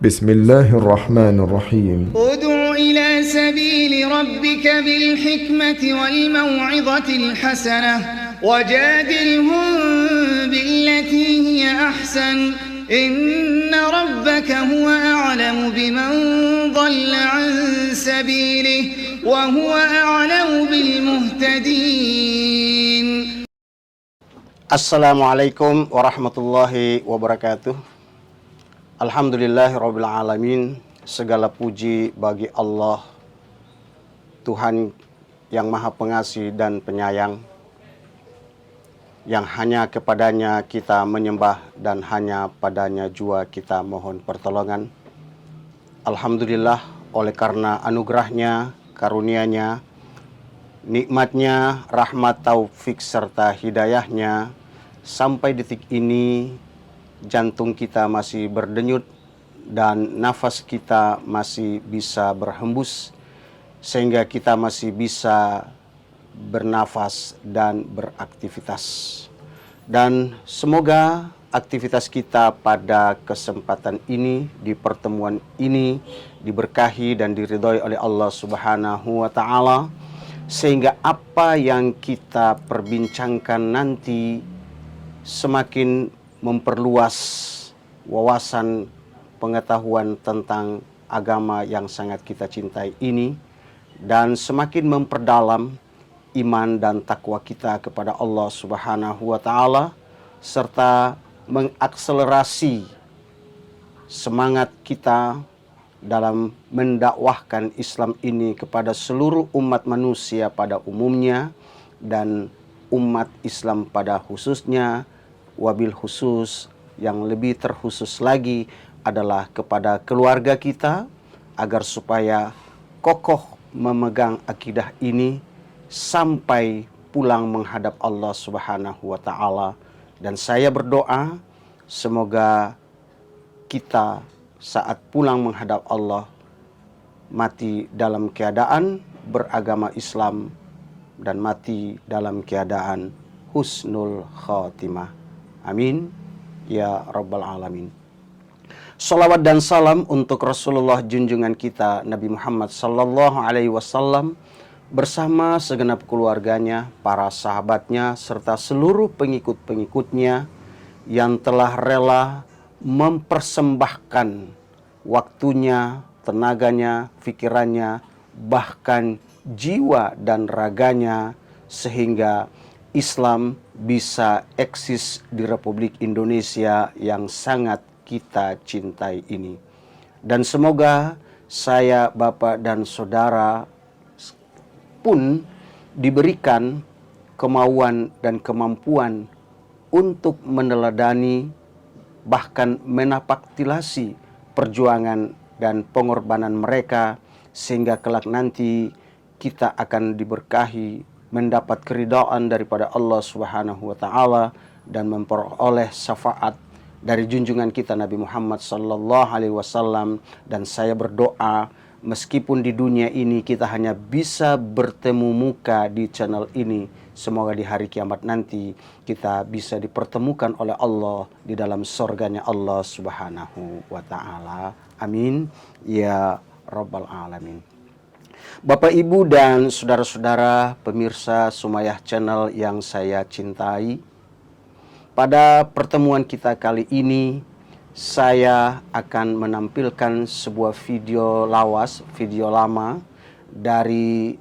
بسم الله الرحمن الرحيم ادع إلى سبيل ربك بالحكمة والموعظة الحسنة وجادلهم بالتي هي أحسن إن ربك هو أعلم بمن ضل عن سبيله وهو أعلم بالمهتدين. Assalamualaikum warahmatullahi wabarakatuh. Alhamdulillahirabbil alamin. Segala puji bagi Allah, Tuhan yang Maha Pengasih dan Penyayang, yang hanya kepadanya kita menyembah dan hanya padanya jua kita mohon pertolongan. Alhamdulillah, oleh karena anugerahnya, karunia-Nya, nikmatnya, rahmat, taufik serta hidayahnya, sampai detik ini jantung kita masih berdenyut dan nafas kita masih bisa berhembus, sehingga kita masih bisa bernafas dan beraktivitas. Dan semoga aktivitas kita pada kesempatan ini, di pertemuan ini, diberkahi dan diridhoi oleh Allah Subhanahu wa Ta'ala, sehingga apa yang kita perbincangkan nanti semakin memperluas wawasan pengetahuan tentang agama yang sangat kita cintai ini, dan semakin memperdalam iman dan takwa kita kepada Allah Subhanahu wa Ta'ala, serta mengakselerasi semangat kita dalam mendakwahkan Islam ini kepada seluruh umat manusia pada umumnya dan umat Islam pada khususnya, wabil khusus yang lebih terkhusus lagi adalah kepada keluarga kita, agar supaya kokoh memegang akidah ini sampai pulang menghadap Allah Subhanahu wa Ta'ala. Dan saya berdoa semoga kita saat pulang menghadap Allah mati dalam keadaan beragama Islam dan mati dalam keadaan husnul khatimah. Amin ya rabbal alamin. Salawat dan salam untuk Rasulullah junjungan kita Nabi Muhammad sallallahu alaihi wasallam bersama segenap keluarganya, para sahabatnya, serta seluruh pengikut-pengikutnya yang telah rela mempersembahkan waktunya, tenaganya, pikirannya, bahkan jiwa dan raganya, sehingga Islam bisa eksis di Republik Indonesia yang sangat kita cintai ini. Dan semoga saya, Bapak dan Saudara pun diberikan kemauan dan kemampuan untuk meneladani, bahkan menapaktilasi perjuangan dan pengorbanan mereka, sehingga kelak nanti kita akan diberkahi, mendapat keridhaan daripada Allah Subhanahu wa Ta'ala, dan memperoleh syafaat dari junjungan kita Nabi Muhammad sallallahu alaihi wasallam. Dan saya berdoa, meskipun di dunia ini kita hanya bisa bertemu muka di channel ini, semoga di hari kiamat nanti kita bisa dipertemukan oleh Allah di dalam surganya Allah Subhanahu wa Ta'ala. Amin ya rabbal alamin. Bapak, Ibu, dan saudara-saudara pemirsa Sumayah Channel yang saya cintai, pada pertemuan kita kali ini saya akan menampilkan sebuah video lawas, video lama dari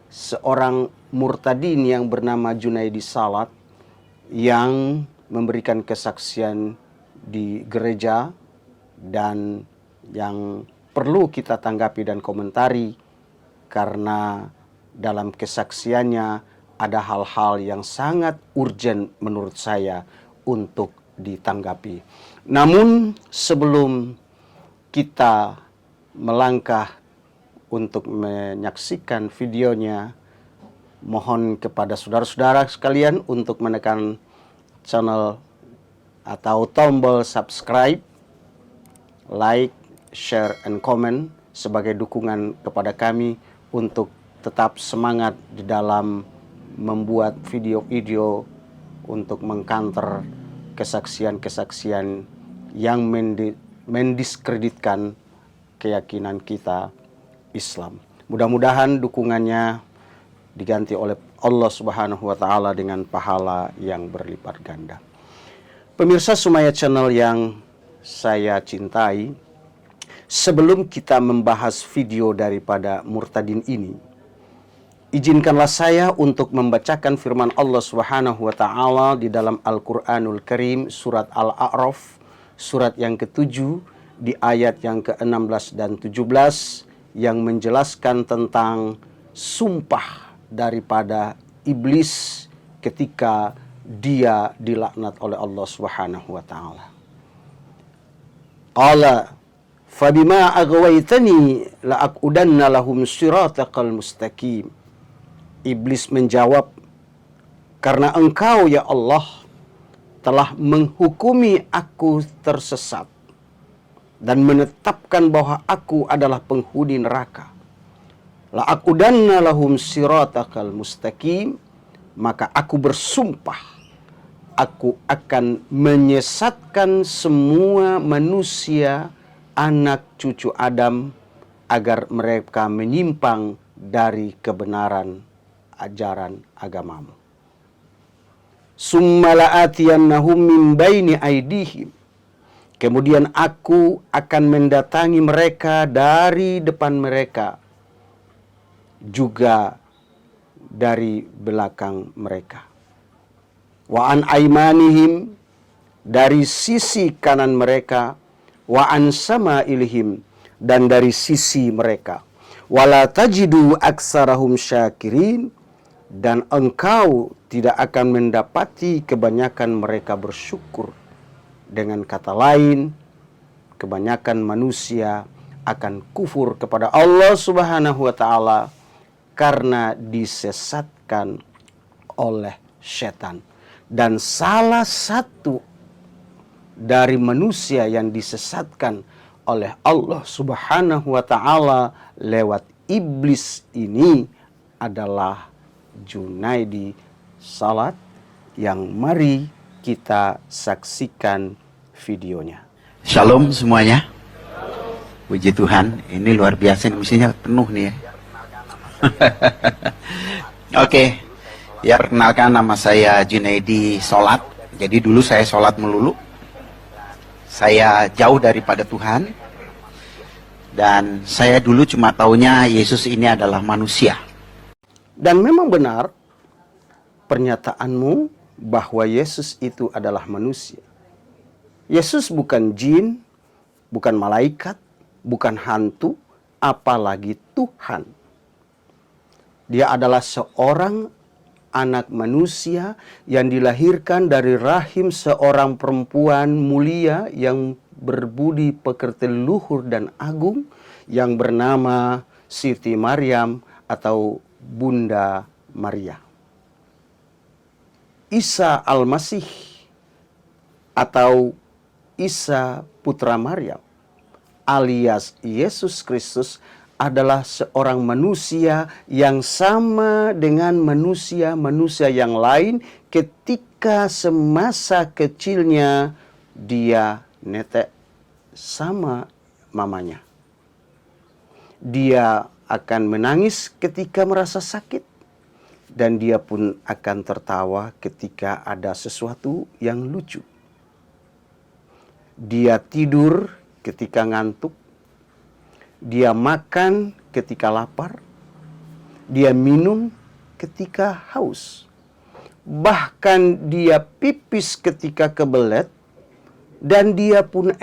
seorang murtadin yang bernama Junaidi Salat, yang memberikan kesaksian di gereja dan yang perlu kita tanggapi dan komentari, karena dalam kesaksiannya ada hal-hal yang sangat urgen menurut saya untuk ditanggapi. Namun sebelum kita melangkah untuk menyaksikan videonya, mohon kepada saudara-saudara sekalian untuk menekan channel atau tombol subscribe, like, share, and comment sebagai dukungan kepada kami untuk tetap semangat di dalam membuat video-video untuk mengcounter kesaksian-kesaksian yang mendiskreditkan keyakinan kita Islam. Mudah-mudahan dukungannya diganti oleh Allah Subhanahu wa taala dengan pahala yang berlipat ganda. Pemirsa Sumaya Channel yang saya cintai, sebelum kita membahas video daripada murtadin ini, izinkanlah saya untuk membacakan firman Allah Subhanahu wa taala di dalam Al-Qur'anul Karim surat Al-A'raf surat yang ke-7 di ayat yang ke-16 dan 17 yang menjelaskan tentang sumpah daripada iblis ketika dia dilaknat oleh Allah Subhanahu wa taala. Qala fabima aghwaytani la'aqudanna lahum siratal mustaqim. Iblis menjawab, karena engkau ya Allah telah menghukumi aku tersesat dan menetapkan bahwa aku adalah penghuni neraka. La'aqudanna lahum siratal mustaqim, maka aku bersumpah aku akan menyesatkan semua manusia anak cucu Adam agar mereka menyimpang dari kebenaran ajaran agamamu. Summa la'atiyannahum min baini aidihim. Kemudian aku akan mendatangi mereka dari depan mereka, juga dari belakang mereka. Wa an aimanihim, dari sisi kanan mereka, wa an samailihim, dan dari sisi mereka. Wala tajidu aksarahum syakirin, dan engkau tidak akan mendapati kebanyakan mereka bersyukur. Dengan kata lain, kebanyakan manusia akan kufur kepada Allah Subhanahu wa taala karena disesatkan oleh setan. Dan salah satu dari manusia yang disesatkan oleh Allah Subhanahu wa taala lewat iblis ini adalah Junaidi Salat, yang mari kita saksikan videonya. Shalom semuanya. Puji Tuhan, ini luar biasa, ini mestinya penuh nih ya. Oke, ya perkenalkan, nama saya Junaidi Salat. Jadi dulu saya sholat melulu. Saya jauh daripada Tuhan. Dan saya dulu cuma taunya Yesus ini adalah manusia. Dan memang benar pernyataanmu bahwa Yesus itu adalah manusia. Yesus bukan jin, bukan malaikat, bukan hantu, apalagi Tuhan. Dia adalah seorang anak manusia yang dilahirkan dari rahim seorang perempuan mulia yang berbudi pekerti luhur dan agung yang bernama Siti Maryam atau Bunda Maria. Isa Al-Masih atau Isa Putra Maryam alias Yesus Kristus adalah seorang manusia yang sama dengan manusia-manusia yang lain ketika semasa kecilnya dia netek sama mamanya. Dia akan menangis ketika merasa sakit, dan dia pun akan tertawa ketika ada sesuatu yang lucu. Dia tidur ketika ngantuk, dia makan ketika lapar, dia minum ketika haus. Bahkan dia pipis ketika kebelet, dan dia pun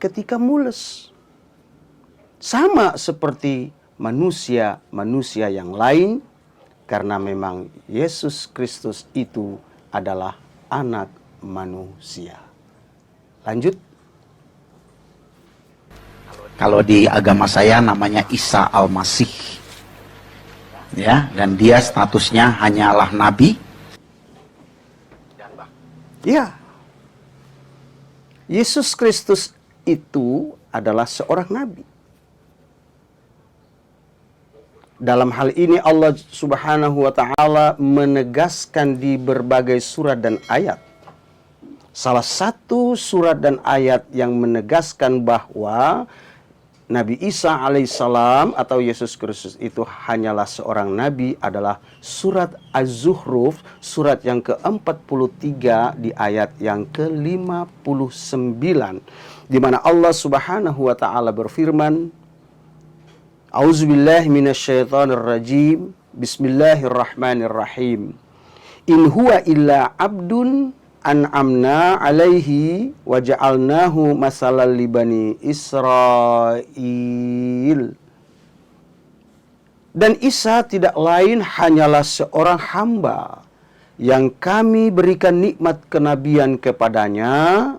ketika mules. Sama seperti manusia-manusia yang lain, karena memang Yesus Kristus itu adalah anak manusia. Lanjut. Kalau di agama saya namanya Isa Al-Masih. Ya, dan dia statusnya hanyalah nabi. Ya. Yesus Kristus itu adalah seorang nabi. Dalam hal ini Allah Subhanahu wa taala menegaskan di berbagai surat dan ayat Salah satu surat dan ayat yang menegaskan bahwa Nabi Isa alaihissalam atau Yesus Kristus itu hanyalah seorang nabi adalah surat Az-Zukhruf, surat yang ke-43 di ayat yang ke-59, di mana Allah Subhanahu wa taala berfirman, A'udzubillahi minasyaitonirrajim. Bismillahirrahmanirrahim. In huwa illa abdun an'amna alaihi wa ja'alnahu masalan li bani Israil. Dan Isa tidak lain hanyalah seorang hamba yang kami berikan nikmat kenabian kepadanya,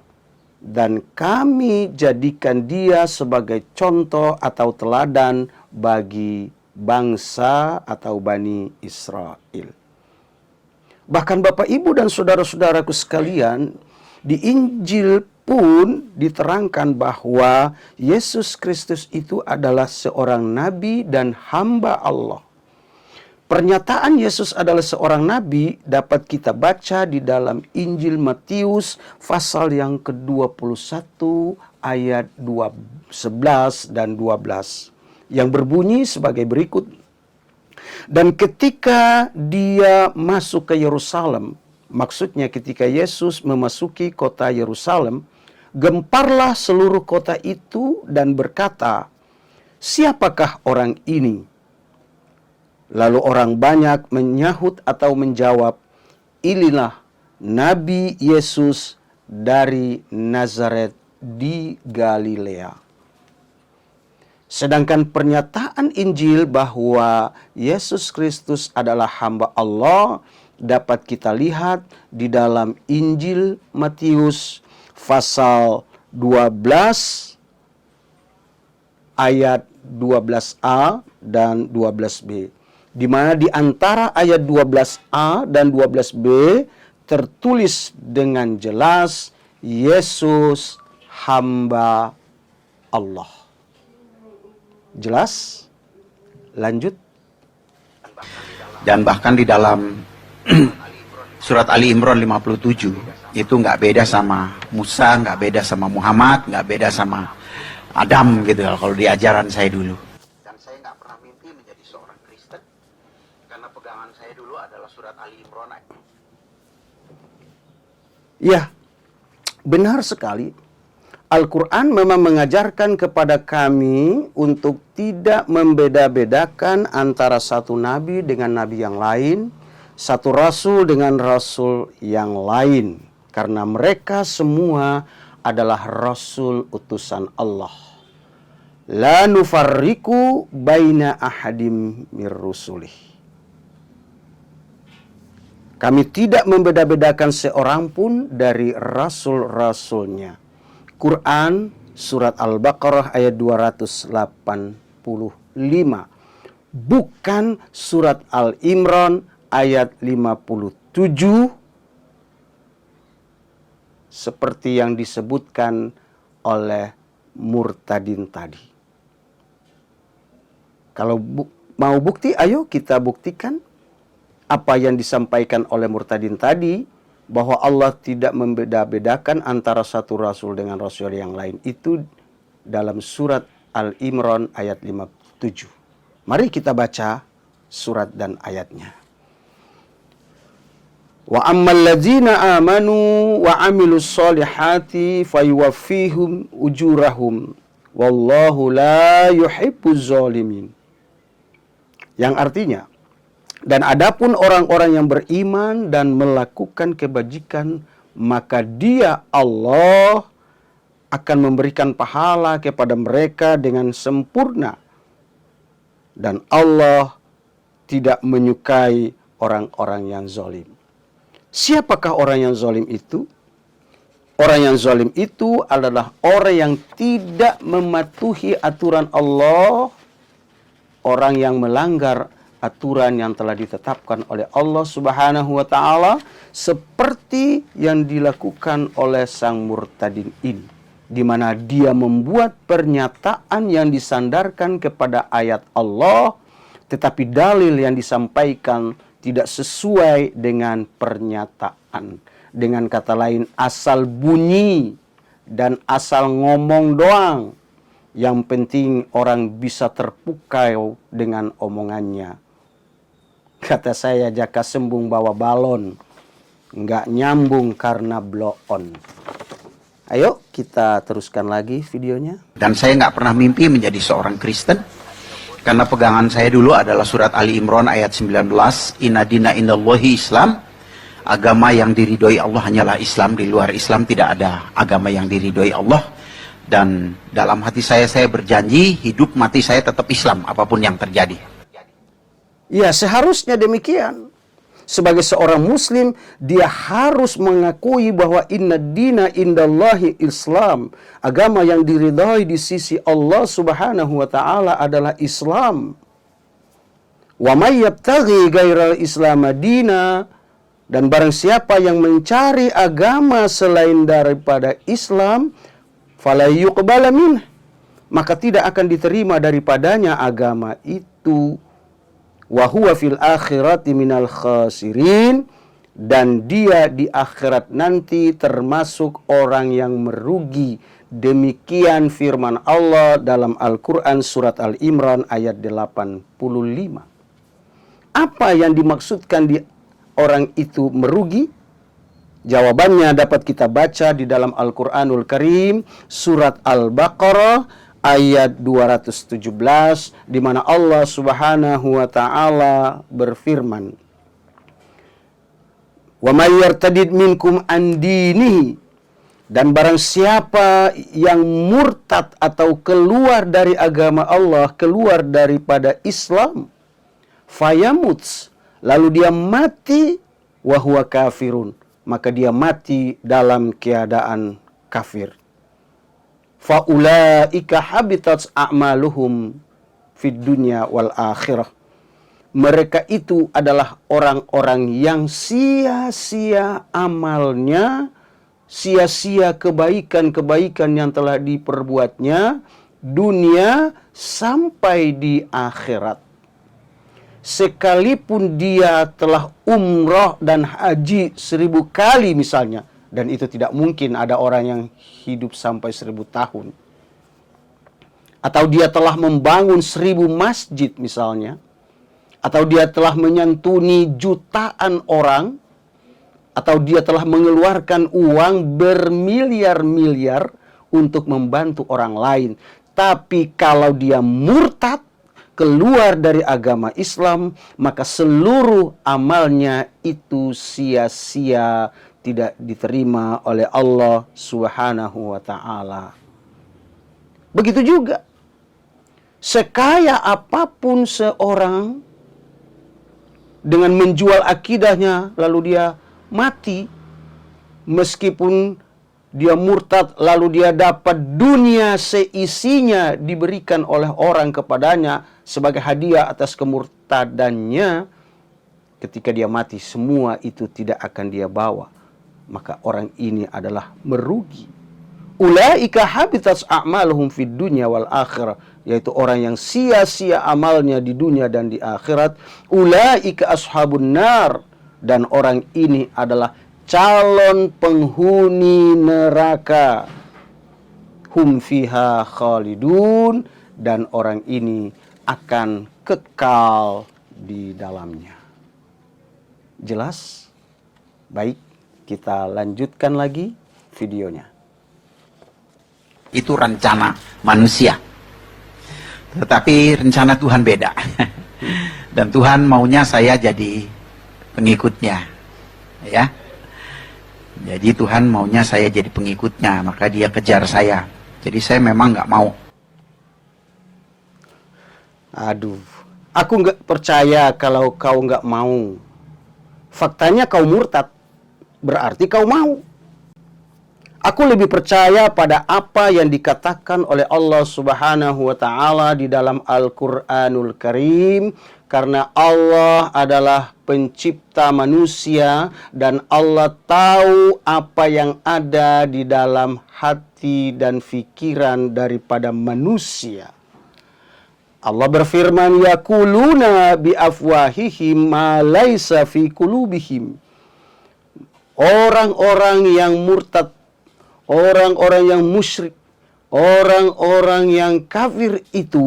dan kami jadikan dia sebagai contoh atau teladan bagi bangsa atau Bani Israel. Bahkan Bapak, Ibu, dan saudara-saudaraku sekalian, di Injil pun diterangkan bahwa Yesus Kristus itu adalah seorang nabi dan hamba Allah. Pernyataan Yesus adalah seorang nabi dapat kita baca di dalam Injil Matius pasal yang ke-21 ayat 11 dan 12 yang berbunyi sebagai berikut. Dan ketika dia masuk ke Yerusalem, maksudnya ketika Yesus memasuki kota Yerusalem, gemparlah seluruh kota itu dan berkata, "Siapakah orang ini?" Lalu orang banyak menyahut atau menjawab, "Inilah Nabi Yesus dari Nazaret di Galilea." Sedangkan pernyataan Injil bahwa Yesus Kristus adalah hamba Allah dapat kita lihat di dalam Injil Matius pasal 12 ayat 12a dan 12b. Di mana di antara ayat 12a dan 12b tertulis dengan jelas Yesus hamba Allah. Jelas? Lanjut. Dan bahkan di dalam surat Ali Imran 57 itu nggak beda sama Musa, nggak beda sama Muhammad, nggak beda sama Adam gitu kalau di ajaran saya dulu. Dan saya nggak pernah mimpi menjadi seorang Kristen karena pegangan saya dulu adalah surat Ali Imran. Ya, benar sekali. Al-Quran memang mengajarkan kepada kami untuk tidak membeda-bedakan antara satu nabi dengan nabi yang lain, satu rasul dengan rasul yang lain, karena mereka semua adalah rasul utusan Allah. La nufarriqu baina ahadim mir rusulih. Kami tidak membeda-bedakan seorang pun dari rasul-rasulnya. Quran surat Al-Baqarah ayat 285. Bukan surat Al-Imran ayat 57 seperti yang disebutkan oleh murtadin tadi. Kalau mau bukti, ayo kita buktikan apa yang disampaikan oleh murtadin tadi, bahwa Allah tidak membeda-bedakan antara satu rasul dengan rasul yang lain, itu dalam surat Al-Imran ayat 57. Mari kita baca surat dan ayatnya. Wa ammal ladzina amanu wa amilus solihati fayuwaffihum ujurahum wallahu la yuhibbuz zalimin. Yang artinya, dan adapun orang-orang yang beriman dan melakukan kebajikan, maka Dia Allah akan memberikan pahala kepada mereka dengan sempurna. Dan Allah tidak menyukai orang-orang yang zalim. Siapakah orang yang zalim itu? Orang yang zalim itu adalah orang yang tidak mematuhi aturan Allah, orang yang melanggar aturan yang telah ditetapkan oleh Allah Subhanahu wa taala, seperti yang dilakukan oleh sang murtadin ini, di mana dia membuat pernyataan yang disandarkan kepada ayat Allah, tetapi dalil yang disampaikan tidak sesuai dengan pernyataan Dengan kata lain, asal bunyi dan asal ngomong doang. Yang penting orang bisa terpukau dengan omongannya. Kata saya, jaka sembung bawa balon, nggak nyambung karena blow on. Ayo kita teruskan lagi videonya. Dan saya nggak pernah mimpi menjadi seorang Kristen. Karena pegangan saya dulu adalah surat Ali Imran ayat 19. Inna dina indallahi Islam. Agama yang diridhoi Allah hanyalah Islam. Di luar Islam tidak ada agama yang diridhoi Allah. Dan dalam hati saya berjanji, hidup mati saya tetap Islam, apapun yang terjadi. Ya, seharusnya demikian. Sebagai seorang muslim, dia harus mengakui bahwa inna dina indallahi Islam. Agama yang diridhai di sisi Allah Subhanahu wa taala adalah Islam. Wa may yabtaghi ghairal Islam dina, dan barang siapa yang mencari agama selain daripada Islam, fala yuqbala minh, maka tidak akan diterima daripadanya agama itu. Wa huwa fil akhirati minal khasirin, dan dia di akhirat nanti termasuk orang yang merugi. Demikian firman Allah dalam Al-Quran surat Al-Imran ayat 85. Apa yang dimaksudkan di orang itu merugi? Jawabannya dapat kita baca di dalam Al-Quranul Karim surat Al-Baqarah ayat 217, di mana Allah Subhanahu wa taala berfirman, "Wa may yartadid minkum an dinihi," dan barang siapa yang murtad atau keluar dari agama Allah, keluar daripada Islam, fayamuts, lalu dia mati, wa huwa kafirun, maka dia mati dalam keadaan kafir. Faulaika habitat a'maluhum fid dunya wal akhirah. Mereka itu adalah orang-orang yang sia-sia amalnya, sia-sia kebaikan-kebaikan yang telah diperbuatnya dunia sampai di akhirat. Sekalipun dia telah umrah dan haji 1000 kali misalnya, dan itu tidak mungkin ada orang yang hidup sampai 1000 tahun. Atau dia telah membangun 1000 masjid misalnya. Atau dia telah menyantuni jutaan orang. Atau dia telah mengeluarkan uang bermiliar-miliar untuk membantu orang lain. Tapi kalau dia murtad, keluar dari agama Islam, maka seluruh amalnya itu sia-sia, tidak diterima oleh Allah Subhanahu wa taala. Begitu juga, sekaya apapun seorang dengan menjual akidahnya lalu dia mati, meskipun dia murtad lalu dia dapat dunia seisinya diberikan oleh orang kepadanya sebagai hadiah atas kemurtadannya, ketika dia mati semua itu tidak akan dia bawa. Maka orang ini adalah merugi. Ulaika habitat a'maluhum fid dunya wal akhirah, yaitu orang yang sia-sia amalnya di dunia dan di akhirat. Ulaika ashabun nar, dan orang ini adalah calon penghuni neraka. Hum fiha khalidun, dan orang ini akan kekal di dalamnya. Jelas? Baik, kita lanjutkan lagi videonya. Itu rencana manusia. Tetapi rencana Tuhan beda. Dan Tuhan maunya saya jadi pengikutnya. Ya. Jadi Tuhan maunya saya jadi pengikutnya, maka dia kejar saya. Jadi saya memang nggak mau. Aduh, aku nggak percaya kalau kau nggak mau. Faktanya kau murtad, berarti kau mau. Aku lebih percaya pada apa yang dikatakan oleh Allah Subhanahu wa taala di dalam Al-Qur'anul Karim, karena Allah adalah pencipta manusia dan Allah tahu apa yang ada di dalam hati dan pikiran daripada manusia. Allah berfirman, yaquluna bi afwahihim ma laisa fi qulubihim. orang-orang yang murtad, orang-orang yang musyrik, orang-orang yang kafir itu,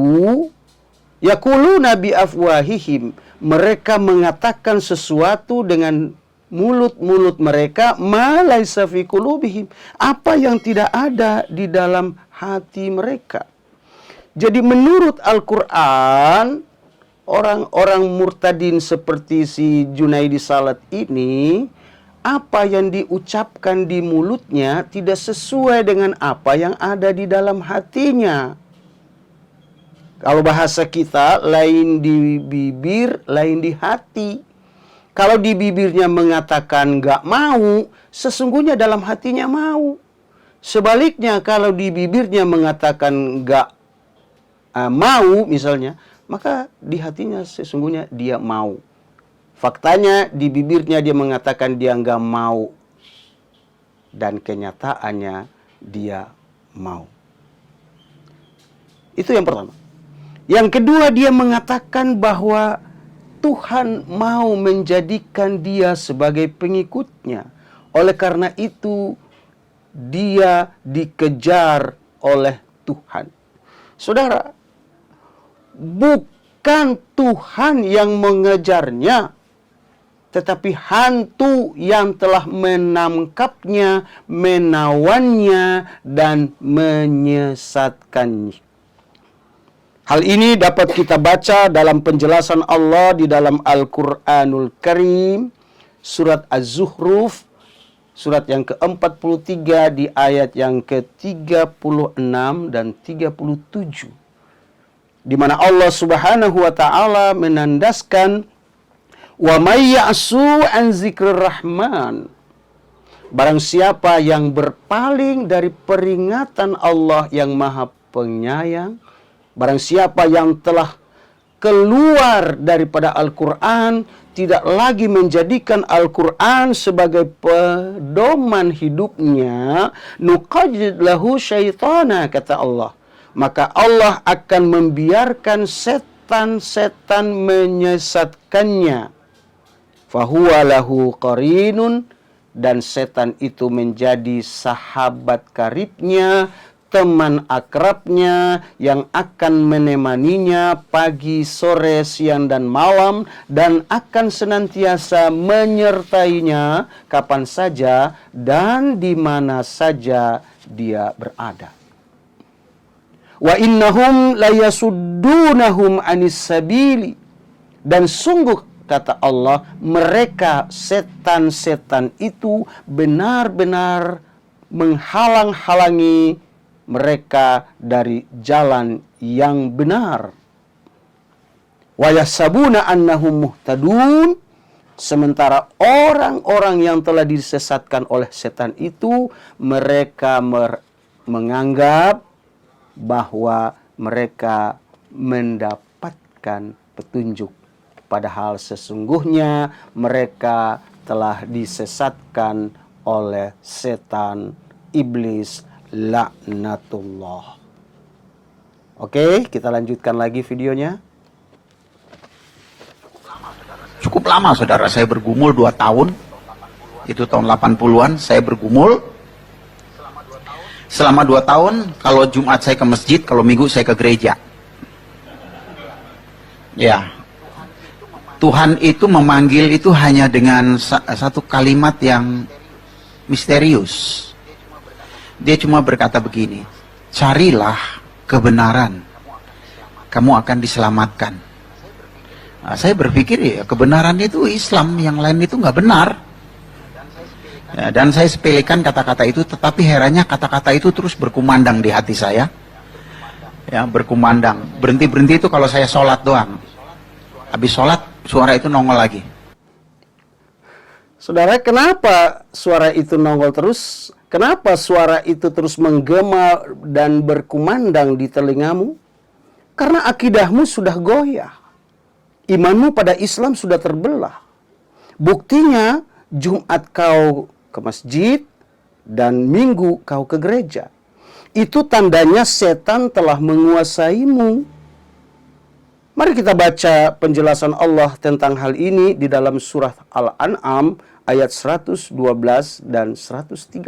yaquluna bi afwahihim, mereka mengatakan sesuatu dengan mulut-mulut mereka, ma laisa fi qulubihim, apa yang tidak ada di dalam hati mereka. Jadi menurut Al-Quran, orang-orang murtadin seperti si Junaidi Salat ini, apa yang diucapkan di mulutnya tidak sesuai dengan apa yang ada di dalam hatinya. Kalau bahasa kita, lain di bibir, lain di hati. Kalau di bibirnya mengatakan nggak mau, sesungguhnya dalam hatinya mau. Sebaliknya, kalau di bibirnya mengatakan nggak mau misalnya, maka di hatinya sesungguhnya dia mau. Faktanya di bibirnya dia mengatakan dia nggak mau, dan kenyataannya dia mau. Itu yang pertama. Yang kedua, dia mengatakan bahwa Tuhan mau menjadikan dia sebagai pengikutnya. Oleh karena itu, dia dikejar oleh Tuhan. Saudara, bukan Tuhan yang mengejarnya, tetapi hantu yang telah menangkapnya, menawannya, dan menyesatkannya. Hal ini dapat kita baca dalam penjelasan Allah di dalam Al-Quranul Karim, surat Az-Zuhruf, surat yang ke-43 di ayat yang ke-36 dan 37. Di mana Allah Subhanahu wa taala menandaskan, wa may ya'su an zikrir rahman, barang siapa yang berpaling dari peringatan Allah yang Maha Penyayang, barang siapa yang telah keluar daripada Al-Quran, tidak lagi menjadikan Al-Quran sebagai pedoman hidupnya, nuqayyid lahu syaitana, kata Allah. Maka Allah akan membiarkan setan-setan menyesatkannya. Fahuwa lahu qarinun, dan setan itu menjadi sahabat karibnya, teman akrabnya yang akan menemaninya pagi, sore, siang, dan malam, dan akan senantiasa menyertainya kapan saja dan di mana saja dia berada. Wa innahum layasuddunahum anis sabili, dan sungguh kata Allah, mereka setan-setan itu benar-benar menghalang-halangi mereka dari jalan yang benar. Wa yahsabuna annahum muhtadun, sementara orang-orang yang telah disesatkan oleh setan itu, mereka menganggap bahwa mereka mendapatkan petunjuk, padahal sesungguhnya mereka telah disesatkan oleh setan iblis, laknatullah. Oke, kita lanjutkan lagi videonya. Cukup lama, saudara. Saya bergumul 2 tahun. Itu tahun 80-an, saya bergumul. Selama 2 tahun, kalau Jumat saya ke masjid, kalau Minggu saya ke gereja. Ya. Tuhan itu memanggil itu hanya dengan satu kalimat yang misterius. Dia cuma berkata begini, carilah kebenaran, kamu akan diselamatkan. Nah, saya berpikir ya kebenaran itu Islam, yang lain itu nggak benar. Ya, dan saya sepelekan kata-kata itu, tetapi herannya kata-kata itu terus berkumandang di hati saya. Ya, berkumandang. Berhenti-berhenti itu kalau saya sholat doang. Habis sholat, suara itu nongol lagi. Saudara, kenapa suara itu nongol terus? Kenapa suara itu terus menggema dan berkumandang di telingamu? Karena akidahmu sudah goyah. Imanmu pada Islam sudah terbelah. Buktinya, Jumat kau ke masjid dan Minggu kau ke gereja. Itu tandanya setan telah menguasaimu. Mari kita baca penjelasan Allah tentang hal ini di dalam surah Al-An'am ayat 112 dan 113.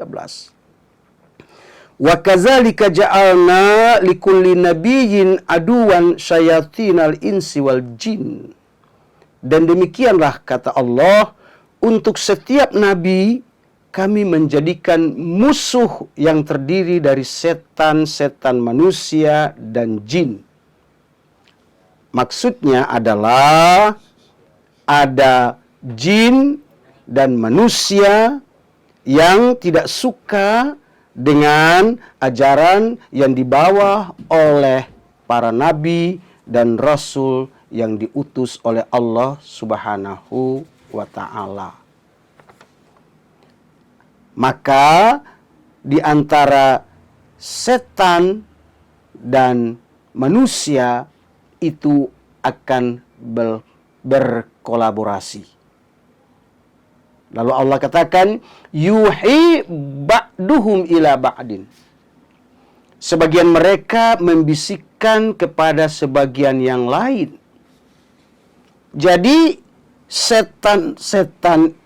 Wa kadzalika ja'alna likulli nabiyyin aduwan syayatinal insi wal jin. Dan demikianlah kata Allah, untuk setiap nabi kami menjadikan musuh yang terdiri dari setan-setan manusia dan jin. Maksudnya adalah ada jin dan manusia yang tidak suka dengan ajaran yang dibawa oleh para nabi dan rasul yang diutus oleh Allah Subhanahu wa ta'ala. Maka di antara setan dan manusia itu akan berkolaborasi. Lalu Allah katakan, yuhi ba'duhum ila ba'din. Sebagian mereka membisikkan kepada sebagian yang lain. Jadi setan-setan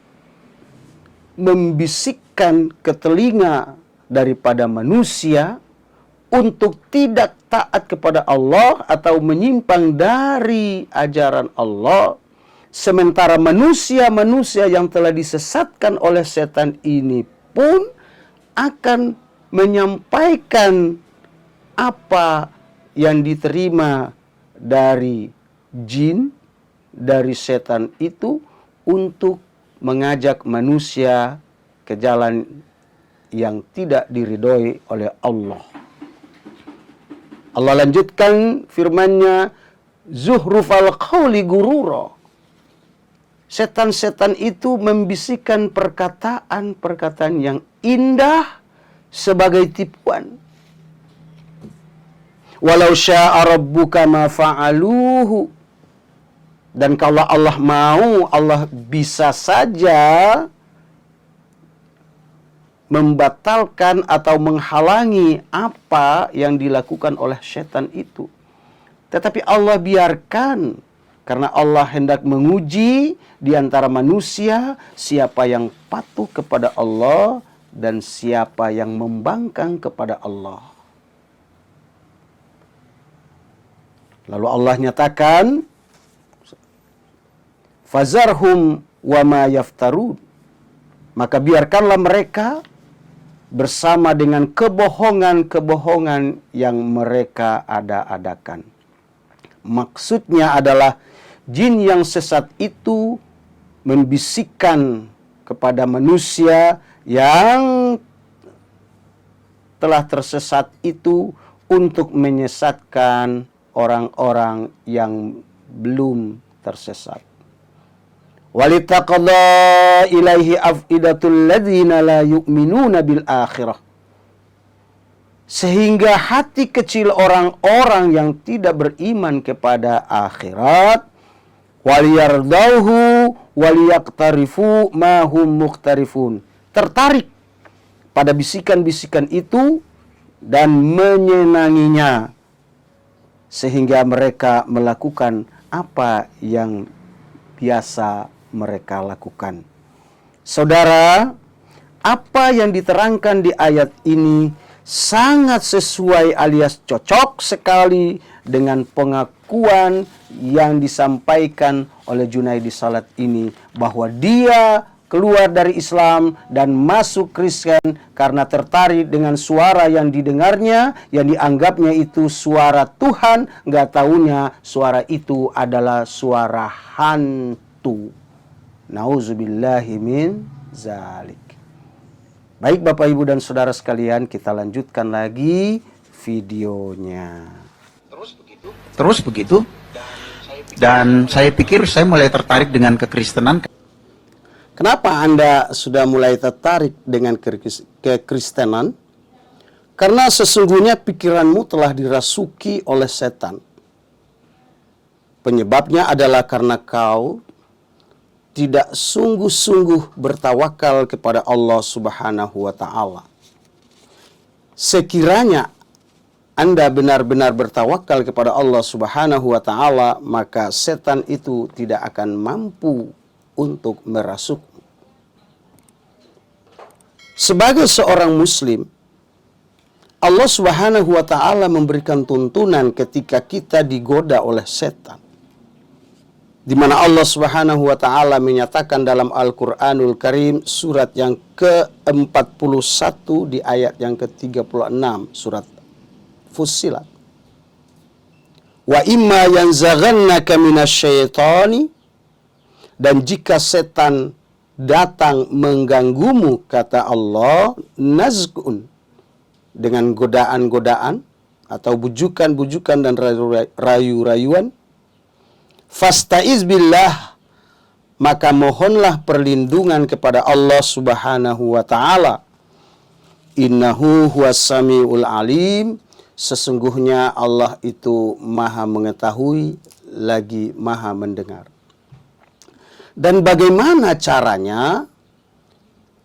membisikkan ke telinga daripada manusia untuk tidak taat kepada Allah atau menyimpang dari ajaran Allah. Sementara manusia-manusia yang telah disesatkan oleh setan ini pun akan menyampaikan apa yang diterima dari jin, dari setan itu untuk mengajak manusia ke jalan yang tidak diridhoi oleh Allah. Allah lanjutkan firman-Nya, zuhrufal qawli gurura. Setan-setan itu membisikkan perkataan-perkataan yang indah sebagai tipuan. Walau syaa rabbuka ma fa'aluhu. Dan kalau Allah mau, Allah bisa saja membatalkan atau menghalangi apa yang dilakukan oleh setan itu. Tetapi Allah biarkan, karena Allah hendak menguji di antara manusia siapa yang patuh kepada Allah dan siapa yang membangkang kepada Allah. Lalu Allah nyatakan, fazarhum wa ma yaftarun. Maka biarkanlah mereka bersama dengan kebohongan-kebohongan yang mereka ada-adakan. Maksudnya adalah jin yang sesat itu membisikkan kepada manusia yang telah tersesat itu untuk menyesatkan orang-orang yang belum tersesat. Walitaqadha ilaihi afidatul ladzina la yu'minuna bil akhirah. Sehingga hati kecil orang-orang yang tidak beriman kepada akhirat waliyardauhu waliyaqtarifu ma hum muqtarifun, tertarik pada bisikan-bisikan itu dan menyenanginya sehingga mereka melakukan apa yang biasa mereka lakukan. Saudara, apa yang diterangkan di ayat ini sangat sesuai alias cocok sekali dengan pengakuan yang disampaikan oleh Junaidi Salat ini, bahwa dia keluar dari Islam dan masuk Kristen karena tertarik dengan suara yang didengarnya, yang dianggapnya itu suara Tuhan, nggak taunya suara itu adalah suara hantu. Nauzubillahi min zalik. Baik Bapak Ibu dan Saudara sekalian, kita lanjutkan lagi videonya. Terus begitu. Dan saya pikir saya mulai tertarik dengan kekristenan. Kenapa Anda sudah mulai tertarik dengan kekristenan? Karena sesungguhnya pikiranmu telah dirasuki oleh setan. Penyebabnya adalah karena kau tidak sungguh-sungguh bertawakal kepada Allah Subhanahu wa ta'ala. Sekiranya Anda benar-benar bertawakal kepada Allah Subhanahu wa taala, maka setan itu tidak akan mampu untuk merasuk. Sebagai seorang muslim, Allah Subhanahu wa taala memberikan tuntunan ketika kita digoda oleh setan. Di mana Allah Subhanahu wa taala menyatakan dalam Al-Qur'anul Karim surat yang ke-41 di ayat yang ke-36 surat Fussilat. Wa imma yanzaghannaka minasyaitani, dan jika setan datang mengganggumu, kata Allah, nazgun, dengan godaan-godaan atau bujukan-bujukan dan rayu-rayuan, fastaiz billah, maka mohonlah perlindungan kepada Allah Subhanahu wa taala. Innahu huwas samiul alim, sesungguhnya Allah itu maha mengetahui lagi maha mendengar. Dan bagaimana caranya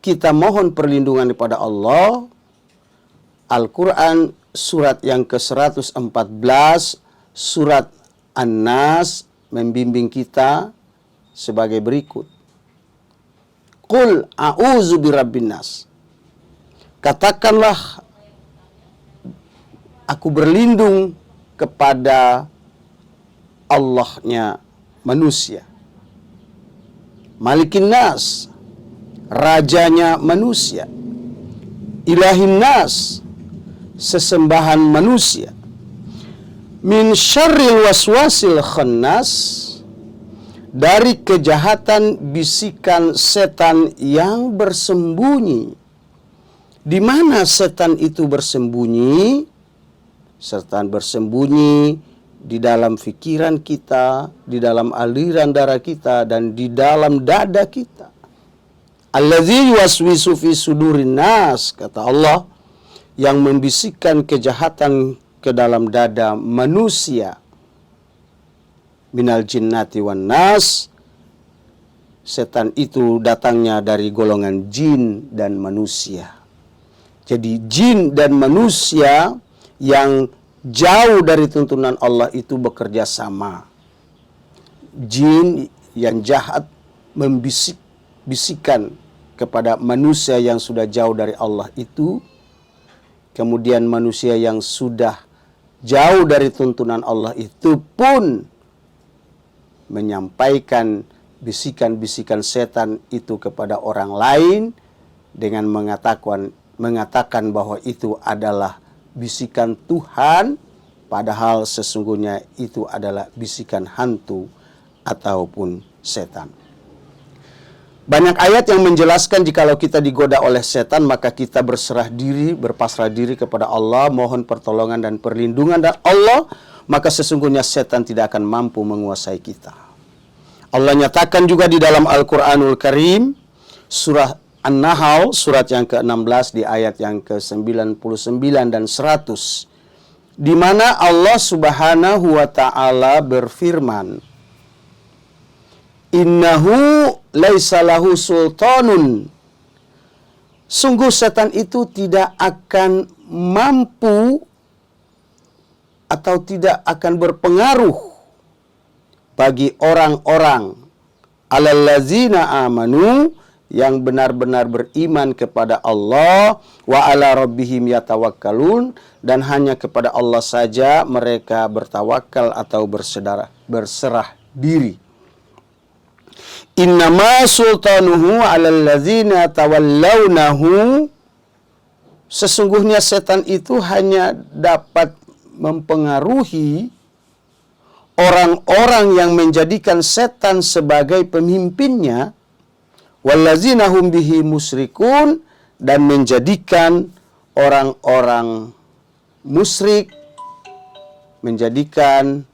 kita mohon perlindungan kepada Allah? Al-Quran surat yang ke-114, surat An-Nas, membimbing kita sebagai berikut. Qul a'udzu birabbin nas. Katakanlah, aku berlindung kepada Allahnya manusia. Malikin nas, rajanya manusia. Ilahin nas, sesembahan manusia. Min syarril waswasil khannas, dari kejahatan bisikan setan yang bersembunyi. Di mana setan itu bersembunyi? Setan bersembunyi di dalam pikiran kita, di dalam aliran darah kita, dan di dalam dada kita. Allazi yuwaswisu fi sudurin nas, kata Allah, yang membisikkan kejahatan ke dalam dada manusia. Minal jinnati wan nas, setan itu datangnya dari golongan jin dan manusia. Jadi jin dan manusia yang jauh dari tuntunan Allah itu bekerja sama. Jin yang jahat membisik-bisikan kepada manusia yang sudah jauh dari Allah itu. Kemudian manusia yang sudah jauh dari tuntunan Allah itu pun menyampaikan bisikan-bisikan setan itu kepada orang lain dengan mengatakan bahwa itu adalah bisikan Tuhan, padahal sesungguhnya itu adalah bisikan hantu ataupun setan. Banyak ayat yang menjelaskan jikalau kita digoda oleh setan, maka kita berserah diri, berpasrah diri kepada Allah, mohon pertolongan dan perlindungan dari Allah, maka sesungguhnya setan tidak akan mampu menguasai kita. Allah nyatakan juga di dalam Al-Quranul Karim, surah An-Nahl, surat yang ke-16 di ayat yang ke-99 dan 100, di mana Allah Subhanahu wa taala berfirman, Innahu laisa lahu sultanun, sungguh setan itu tidak akan mampu atau tidak akan berpengaruh bagi orang-orang alallazina amanu, yang benar-benar beriman kepada Allah, wa ala rabbihim yatawakkalun, dan hanya kepada Allah saja mereka bertawakal atau berserah diri. Innama sultanuhu alal ladzina tawallawnahu, sesungguhnya setan itu hanya dapat mempengaruhi orang-orang yang menjadikan setan sebagai pemimpinnya, wallazina hum bihi musyrikun, dan menjadikan orang-orang musyrik, menjadikan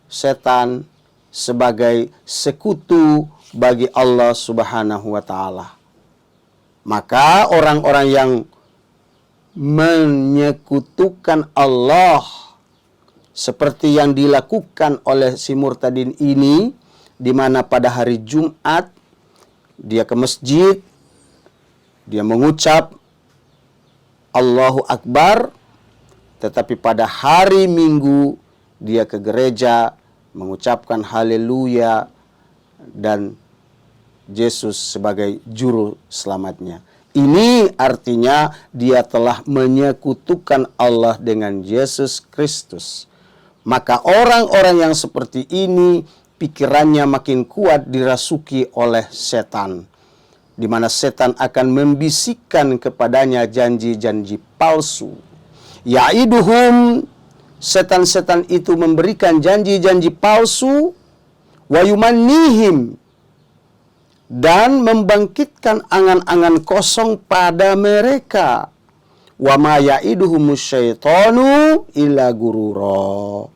setan sebagai sekutu bagi Allah Subhanahu wa taala. Maka orang-orang yang menyekutukan Allah seperti yang dilakukan oleh si murtadin ini, di mana pada hari Jumat dia ke masjid, dia mengucap Allahu Akbar, tetapi pada hari Minggu dia ke gereja mengucapkan haleluya dan Yesus sebagai juru selamatnya. Ini artinya dia telah menyekutukan Allah dengan Yesus Kristus. Maka orang-orang yang seperti ini pikirannya makin kuat dirasuki oleh setan, di mana setan akan membisikkan kepadanya janji-janji palsu. Ya'iduhum, setan-setan itu memberikan janji-janji palsu, wa yumannihim, dan membangkitkan angan-angan kosong pada mereka. Wa ma ya'iduhumus syaitanu illa gurura.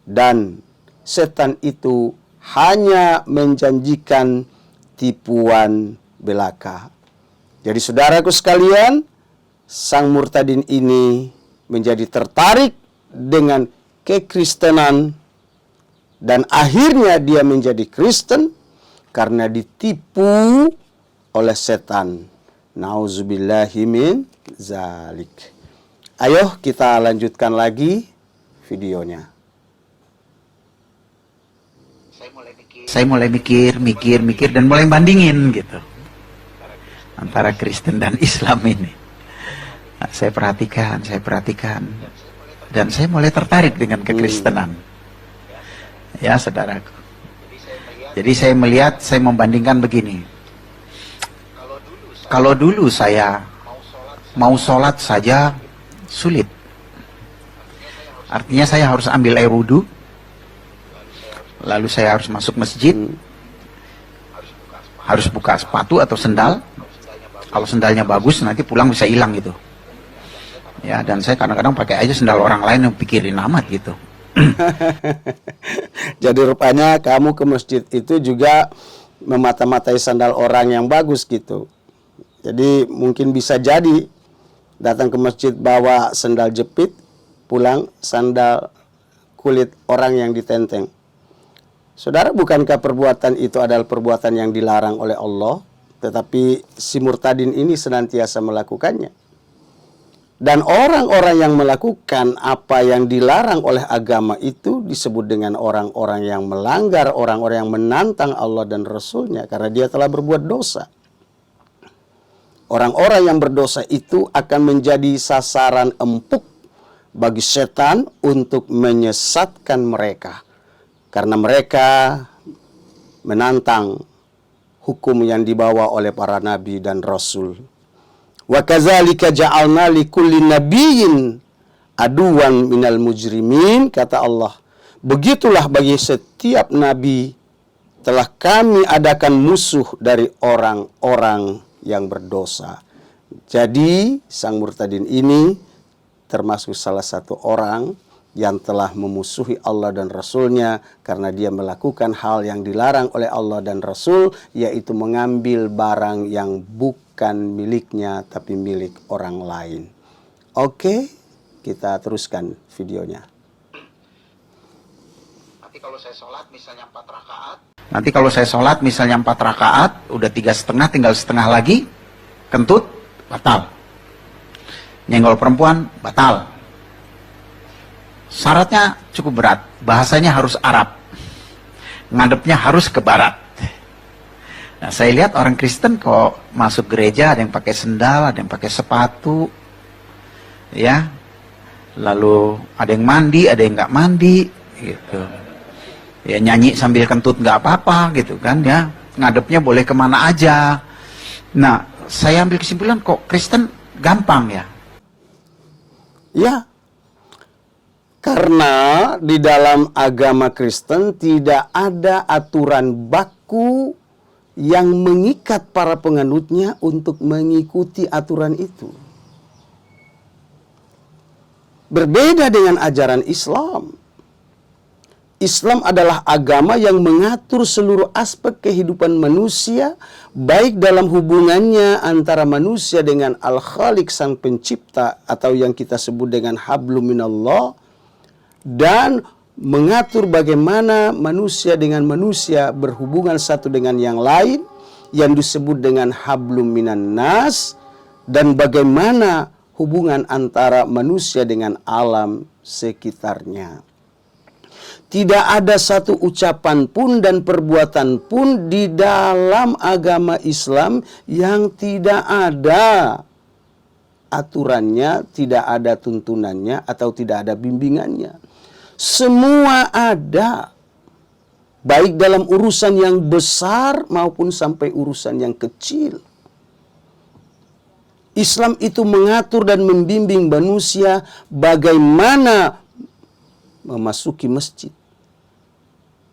Dan setan itu hanya menjanjikan tipuan belaka. Jadi saudaraku sekalian, sang murtadin ini menjadi tertarik dengan kekristenan dan akhirnya dia menjadi Kristen karena ditipu oleh setan. Nauzubillahi min zalik. Ayo kita lanjutkan lagi videonya. Saya mulai mikir dan mulai bandingin gitu antara Kristen dan Islam ini. Nah, saya perhatikan dan saya mulai tertarik dengan kekristenan. Ya, saudaraku. Jadi saya melihat, saya membandingkan begini. Kalau dulu saya mau sholat saja sulit. Artinya saya harus ambil air wudhu, lalu saya harus masuk masjid, harus buka sepatu atau sendal. Kalau sendalnya bagus nanti pulang bisa hilang gitu. Ya, dan saya kadang-kadang pakai aja sendal orang lain yang pikirin amat gitu. Jadi rupanya kamu ke masjid itu juga memata-matai sandal orang yang bagus gitu. Jadi mungkin bisa jadi datang ke masjid bawa sandal jepit, pulang sandal kulit orang yang ditenteng. Saudara, bukankah perbuatan itu adalah perbuatan yang dilarang oleh Allah? Tetapi si murtadin ini senantiasa melakukannya. Dan orang-orang yang melakukan apa yang dilarang oleh agama itu disebut dengan orang-orang yang melanggar, orang-orang yang menantang Allah dan Rasul-Nya karena dia telah berbuat dosa. Orang-orang yang berdosa itu akan menjadi sasaran empuk bagi setan untuk menyesatkan mereka. Karena mereka menantang hukum yang dibawa oleh para nabi dan rasul. Wa kadzalika ja'alna likulli nabiyyin aduwan minal mujrimin, kata Allah. Begitulah bagi setiap nabi telah kami adakan musuh dari orang-orang yang berdosa. Jadi sang murtadin ini termasuk salah satu orang yang telah memusuhi Allah dan Rasul-Nya karena dia melakukan hal yang dilarang oleh Allah dan Rasul, yaitu mengambil barang yang bukan miliknya tapi milik orang lain. Oke, kita teruskan videonya. Nanti kalau saya sholat misalnya 4 rakaat, udah 3,5, tinggal setengah lagi, kentut, batal. Nyenggol perempuan, batal. Syaratnya cukup berat, bahasanya harus Arab, ngadepnya harus ke barat. Nah, saya lihat orang Kristen kok masuk gereja ada yang pakai sendal, ada yang pakai sepatu, ya, lalu ada yang mandi, ada yang nggak mandi, gitu. Ya nyanyi sambil kentut nggak apa-apa, gitu kan, ya, ngadepnya boleh kemana aja. Nah, saya ambil kesimpulan kok Kristen gampang ya. Ya. Karena di dalam agama Kristen tidak ada aturan baku yang mengikat para penganutnya untuk mengikuti aturan itu. Berbeda dengan ajaran Islam. Islam adalah agama yang mengatur seluruh aspek kehidupan manusia, baik dalam hubungannya antara manusia dengan Al-Khaliq Sang Pencipta atau yang kita sebut dengan hablum minallah, dan mengatur bagaimana manusia dengan manusia berhubungan satu dengan yang lain yang disebut dengan hablum minan nas, dan bagaimana hubungan antara manusia dengan alam sekitarnya. Tidak ada satu ucapan pun dan perbuatan pun di dalam agama Islam yang tidak ada aturannya, tidak ada tuntunannya, atau tidak ada bimbingannya. Semua ada, baik dalam urusan yang besar maupun sampai urusan yang kecil. Islam itu mengatur dan membimbing manusia bagaimana memasuki masjid.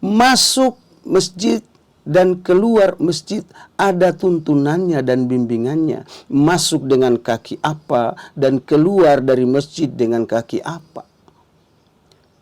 Masuk masjid dan keluar masjid ada tuntunannya dan bimbingannya. Masuk dengan kaki apa dan keluar dari masjid dengan kaki apa.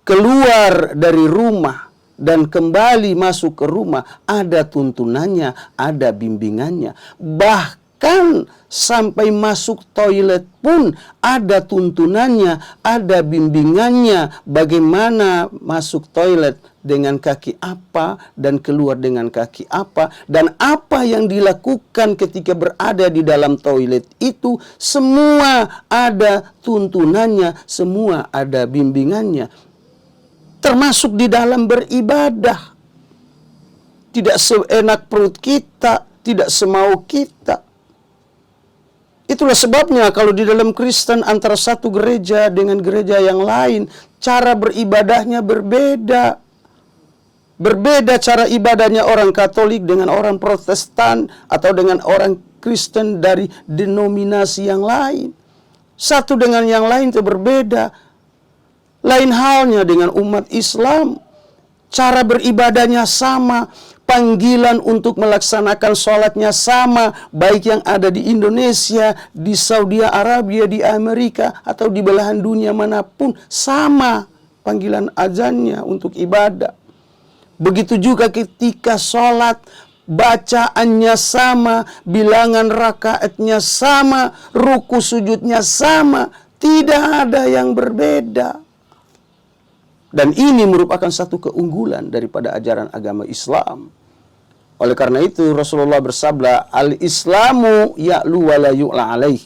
Keluar dari rumah dan kembali masuk ke rumah ada tuntunannya, ada bimbingannya. Bahkan sampai masuk toilet pun ada tuntunannya, ada bimbingannya. Bagaimana masuk toilet dengan kaki apa dan keluar dengan kaki apa, dan apa yang dilakukan ketika berada di dalam toilet itu, semua ada tuntunannya, semua ada bimbingannya. Termasuk di dalam beribadah. Tidak seenak perut kita, tidak semau kita. Itulah sebabnya kalau di dalam Kristen antara satu gereja dengan gereja yang lain, cara beribadahnya berbeda. Berbeda cara ibadahnya orang Katolik dengan orang Protestan atau dengan orang Kristen dari denominasi yang lain. Satu dengan yang lain itu berbeda. Lain halnya dengan umat Islam. Cara beribadahnya sama. Panggilan untuk melaksanakan sholatnya sama. Baik yang ada di Indonesia, di Saudi Arabia, di Amerika, atau di belahan dunia manapun. Sama panggilan azannya untuk ibadah. Begitu juga ketika sholat, bacaannya sama, bilangan rakaatnya sama, ruku sujudnya sama, tidak ada yang berbeda. Dan ini merupakan satu keunggulan daripada ajaran agama Islam. Oleh karena itu Rasulullah bersabda, al-Islamu ya'lu wa la yu'la alaih.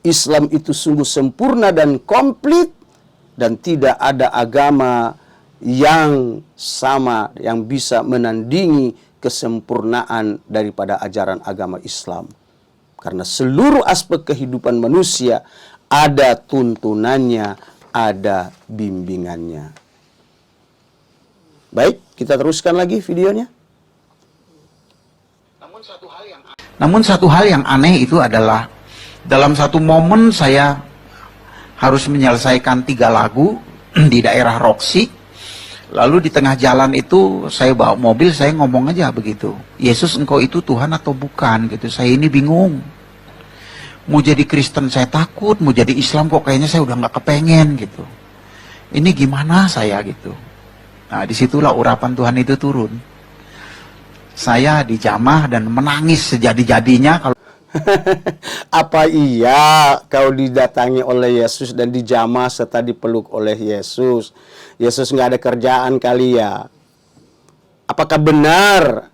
Islam itu sungguh sempurna dan komplit, dan tidak ada agama yang sama yang bisa menandingi kesempurnaan daripada ajaran agama Islam. Karena seluruh aspek kehidupan manusia ada tuntunannya, ada bimbingannya. Baik, kita teruskan lagi videonya. Namun satu hal yang aneh itu adalah dalam satu momen saya harus menyelesaikan 3 lagu di daerah Roxy. Lalu di tengah jalan itu saya bawa mobil, saya ngomong aja begitu. Yesus, engkau itu Tuhan atau bukan? Gitu. Saya ini bingung. Mau jadi Kristen saya takut, mau jadi Islam kok kayaknya saya udah nggak kepengen gitu. Ini gimana saya gitu. Nah disitulah urapan Tuhan itu turun. Saya dijamah dan menangis sejadi-jadinya kalau Apa iya kau didatangi oleh Yesus dan dijamah serta dipeluk oleh Yesus? Yesus nggak ada kerjaan kali ya? Apakah benar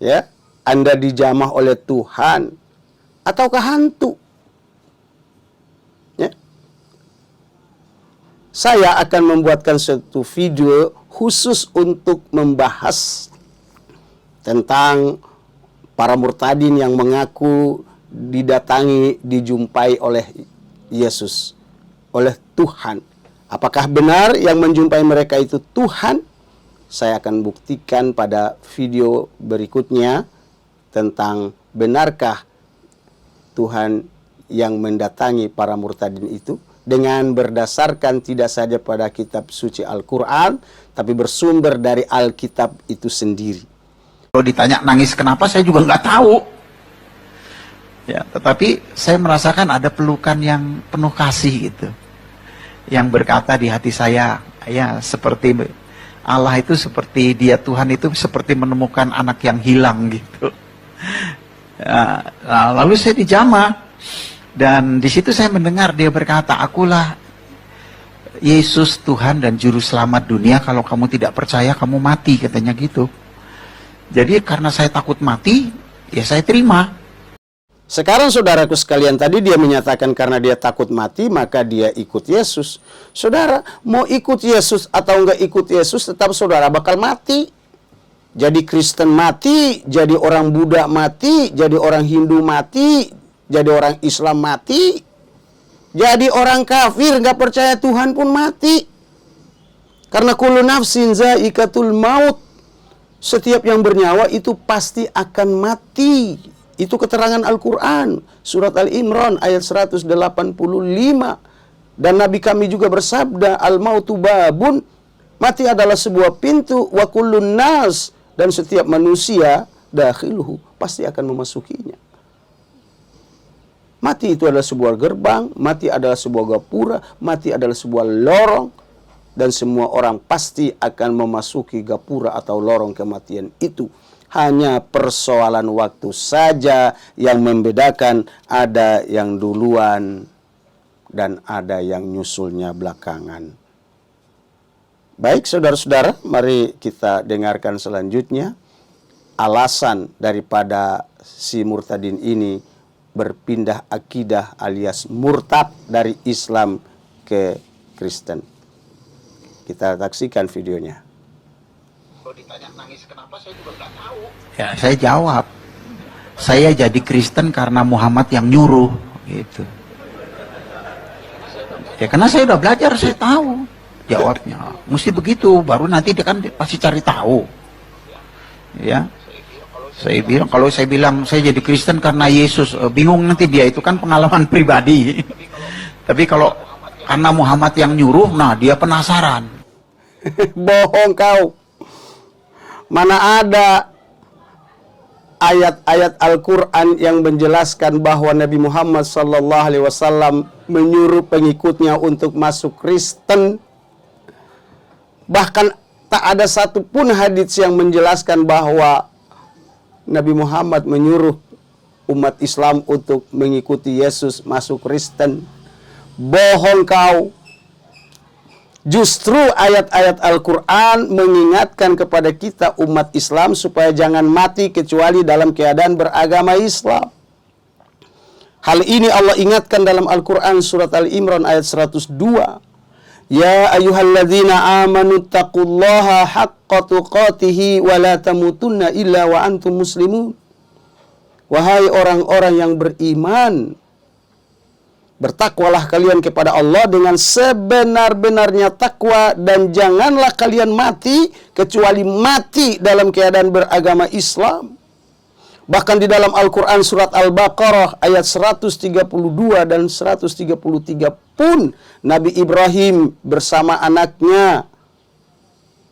ya Anda dijamah oleh Tuhan ataukah hantu? Ya. Saya akan membuatkan suatu video khusus untuk membahas tentang para murtadin yang mengaku didatangi, dijumpai oleh Yesus, oleh Tuhan. Apakah benar yang menjumpai mereka itu Tuhan? Saya akan buktikan pada video berikutnya tentang benarkah Tuhan yang mendatangi para murtadin itu, dengan berdasarkan tidak saja pada kitab suci Al-Quran, tapi bersumber dari Alkitab itu sendiri. Kalau ditanya nangis kenapa, saya juga nggak tahu. Ya, tetapi saya merasakan ada pelukan yang penuh kasih gitu, yang berkata di hati saya, ya seperti Allah itu seperti Dia Tuhan itu seperti menemukan anak yang hilang gitu. Ya, lalu saya dijamah dan di situ saya mendengar Dia berkata, akulah Yesus Tuhan dan Juru Selamat dunia. Kalau kamu tidak percaya kamu mati, katanya gitu. Jadi karena saya takut mati, ya saya terima. Sekarang saudaraku sekalian, tadi dia menyatakan karena dia takut mati maka dia ikut Yesus. Saudara, mau ikut Yesus atau enggak ikut Yesus, tetap saudara bakal mati. Jadi Kristen mati, jadi orang Buddha mati, jadi orang Hindu mati, jadi orang Islam mati, jadi orang kafir nggak percaya Tuhan pun mati. Karena kullu nafsin za'iqatul maut. Setiap yang bernyawa itu pasti akan mati. Itu keterangan Al-Quran, surat Al-Imran ayat 185. Dan Nabi kami juga bersabda, al-mautu babun, mati adalah sebuah pintu, wa kullun nas, dan setiap manusia dakhiluhu, pasti akan memasukinya. Mati itu adalah sebuah gerbang, mati adalah sebuah gapura, mati adalah sebuah lorong, dan semua orang pasti akan memasuki gapura atau lorong kematian itu. Hanya persoalan waktu saja yang membedakan, ada yang duluan dan ada yang nyusulnya belakangan. Baik saudara-saudara, mari kita dengarkan selanjutnya alasan daripada si murtadin ini berpindah akidah alias murtad dari Islam ke Kristen. Kita saksikan videonya. Kalau ditanya nangis kenapa, saya juga nggak tahu. Ya, saya jawab, saya jadi Kristen karena Muhammad yang nyuruh, gitu. Ya karena saya udah belajar, saya tahu jawabnya. Mesti begitu, baru nanti dia kan pasti cari tahu. Ya, kalau saya bilang saya jadi Kristen karena Yesus, bingung nanti dia, itu kan pengalaman pribadi. Tapi kalau karena Muhammad yang nyuruh, nah dia penasaran. Bohong kau. Mana ada ayat-ayat Al-Quran yang menjelaskan bahwa Nabi Muhammad SAW menyuruh pengikutnya untuk masuk Kristen. Bahkan tak ada satupun hadits yang menjelaskan bahwa Nabi Muhammad menyuruh umat Islam untuk mengikuti Yesus masuk Kristen. Bohong kau. Justru ayat-ayat Al-Quran mengingatkan kepada kita umat Islam supaya jangan mati kecuali dalam keadaan beragama Islam. Hal ini Allah ingatkan dalam Al-Quran surat Al-Imran ayat 102. Ya ayyuhalladzina amanu taqullaha haqqa tuqatihi wa la tamutunna illa wa antum muslimun. Wahai orang-orang yang beriman, bertakwalah kalian kepada Allah dengan sebenar-benarnya takwa, dan janganlah kalian mati kecuali mati dalam keadaan beragama Islam. Bahkan di dalam Al-Quran surat Al-Baqarah ayat 132 dan 133 pun Nabi Ibrahim bersama anaknya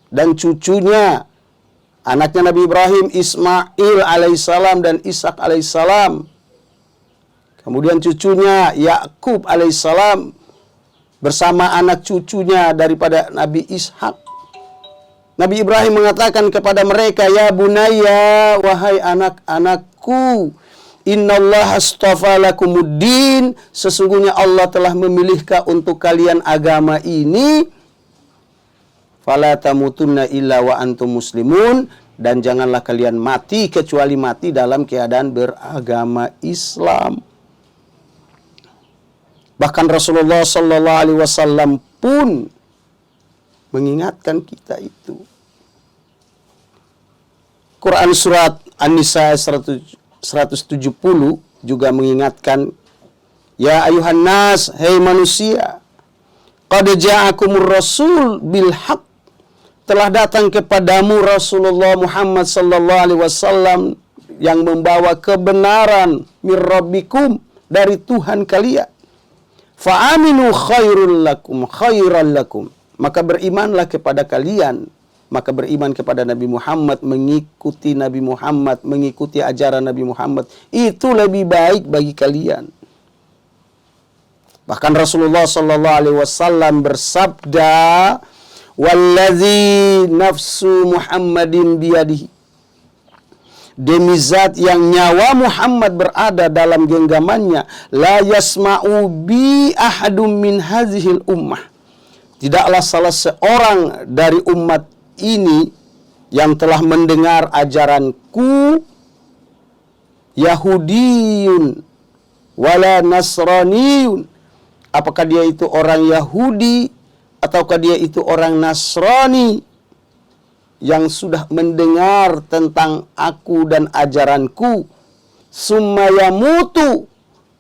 dan cucunya, anaknya Nabi Ibrahim, Ismail alaihissalam dan Ishak alaihissalam, kemudian cucunya Yakub alaihissalam bersama anak cucunya daripada Nabi Ishak. Nabi Ibrahim mengatakan kepada mereka, ya bunayya, wahai anak-anakku, innallaha astafa lakumuddin, sesungguhnya Allah telah memilihkan untuk kalian agama ini, fala tamutunna illa wa antum muslimun, dan janganlah kalian mati kecuali mati dalam keadaan beragama Islam. Bahkan Rasulullah sallallahu alaihi wasallam pun mengingatkan kita itu. Quran surat An-Nisa 170 juga mengingatkan, ya ayuhan nas, hei manusia, qad ja'akumur rasul bil haqq, telah datang kepadamu Rasulullah Muhammad sallallahu alaihi wasallam yang membawa kebenaran mir rabbikum, dari Tuhan kalian. Fa aminu khairan lakum, maka berimanlah kepada kalian, maka beriman kepada Nabi Muhammad, mengikuti Nabi Muhammad, mengikuti ajaran Nabi Muhammad, itu lebih baik bagi kalian. Bahkan Rasulullah sallallahu alaihi wasallam bersabda, wallazi nafsu Muhammadin biyadihi, demi zat yang nyawa Muhammad berada dalam genggamannya, la yasma'u bi ahadum min hazihil ummah, tidaklah salah seorang dari umat ini yang telah mendengar ajaranku, Yahudiyun wala nasraniyun. Apakah dia itu orang Yahudi ataukah dia itu orang Nasrani yang sudah mendengar tentang aku dan ajaranku, summa yamutu,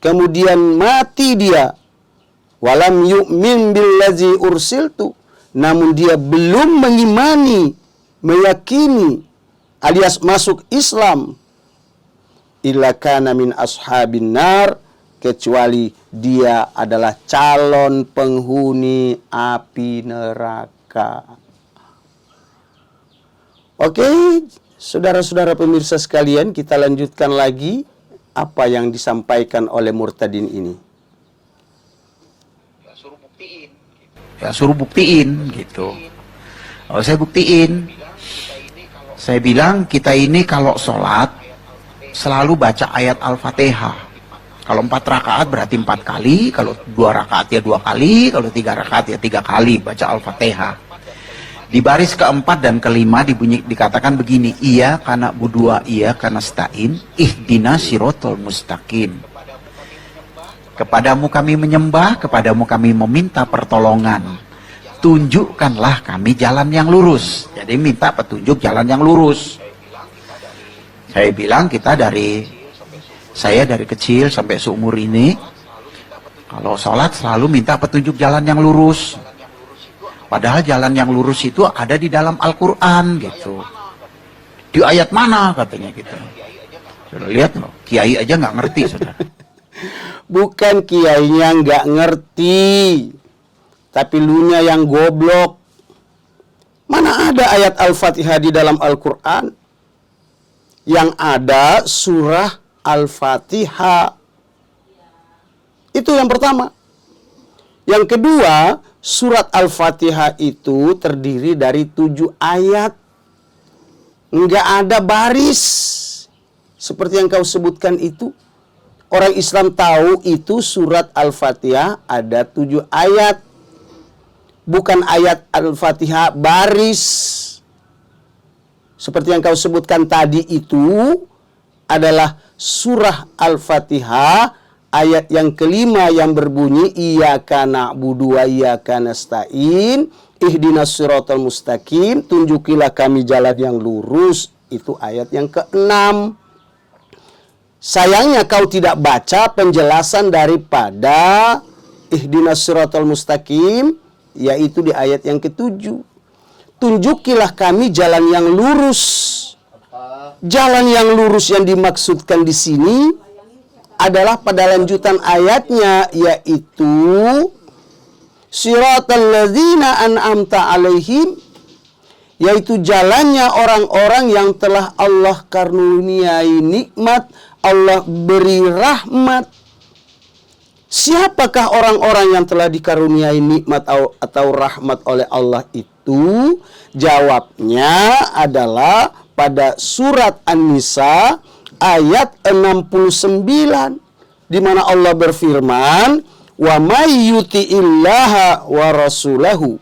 kemudian mati dia, walam yu'min billazi ursiltu, namun dia belum mengimani, meyakini alias masuk Islam, illa kana min ashabin nar, kecuali dia adalah calon penghuni api neraka. Oke, saudara-saudara pemirsa sekalian, kita lanjutkan lagi apa yang disampaikan oleh murtadin ini. Ya suruh buktiin gitu. Oh, saya buktiin. Saya bilang kita ini kalau sholat selalu baca ayat Al-Fatihah. Kalau 4 rakaat berarti 4 kali, kalau 2 rakaat ya 2 kali, kalau 3 rakaat ya 3 kali baca Al-Fatihah. Di baris keempat dan kelima dikatakan begini, iya kana budua, iya kana stain, ihdina sirotol mustaqim. Kepadamu kami menyembah, kepadamu kami meminta pertolongan. Tunjukkanlah kami jalan yang lurus. Jadi minta petunjuk jalan yang lurus. Saya bilang saya dari kecil sampai seumur ini, kalau sholat selalu minta petunjuk jalan yang lurus. Padahal jalan yang lurus itu ada di dalam Al-Quran gitu. Di ayat mana katanya gitu. Sudah lihat loh, kiai aja nggak ngerti, saudara. Bukan kiainya nggak ngerti, tapi lunya yang goblok. Mana ada ayat Al-Fatihah di dalam Al-Quran? Yang ada surah Al-Fatihah. Itu yang pertama. Yang kedua, surat Al-Fatihah itu terdiri dari 7 ayat. Enggak ada baris. Seperti yang kau sebutkan itu. Orang Islam tahu itu surat Al-Fatihah ada 7 ayat. Bukan ayat Al-Fatihah baris. Seperti yang kau sebutkan tadi itu adalah surah Al-Fatihah ayat yang kelima yang berbunyi iyyaka na'budu wa iyyaka nasta'in ihdinas siratal mustaqim, tunjukilah kami jalan yang lurus. Itu ayat yang ke-6. Sayangnya kau tidak baca penjelasan daripada ihdinas siratal mustaqim, yaitu di ayat yang ke-7. Tunjukilah kami jalan yang lurus. Jalan yang lurus yang dimaksudkan di sini adalah pada lanjutan ayatnya, yaitu siratal ladzina an'amta alaihim, yaitu jalannya orang-orang yang telah Allah karuniai nikmat, Allah beri rahmat. Siapakah orang-orang yang telah dikaruniai nikmat atau rahmat oleh Allah itu? Jawabnya adalah pada surat An-Nisa ayat 69, di mana Allah berfirman, wa may yuti'illaha wa rasulahu,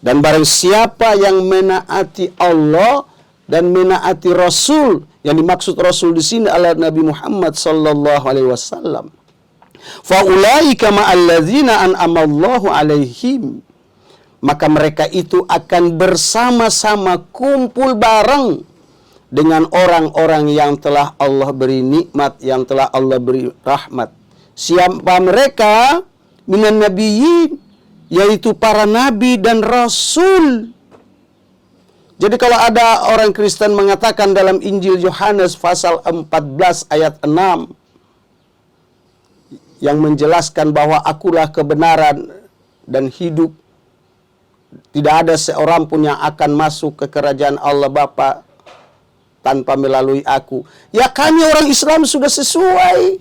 dan barang siapa yang menaati Allah dan menaati Rasul, yang dimaksud Rasul di sini adalah Nabi Muhammad sallallahu alaihi wasallam, fa ulaika ma'alladzina an'amallahu alaihim, maka mereka itu akan bersama-sama kumpul bareng dengan orang-orang yang telah Allah beri nikmat, yang telah Allah beri rahmat. Siapa mereka? Minan nabiyyin, yaitu para nabi dan rasul. Jadi kalau ada orang Kristen mengatakan dalam Injil Yohanes pasal 14 ayat 6 yang menjelaskan bahwa akulah kebenaran dan hidup, tidak ada seorang pun yang akan masuk ke kerajaan Allah Bapa tanpa melalui aku. Ya, kami orang Islam sudah sesuai.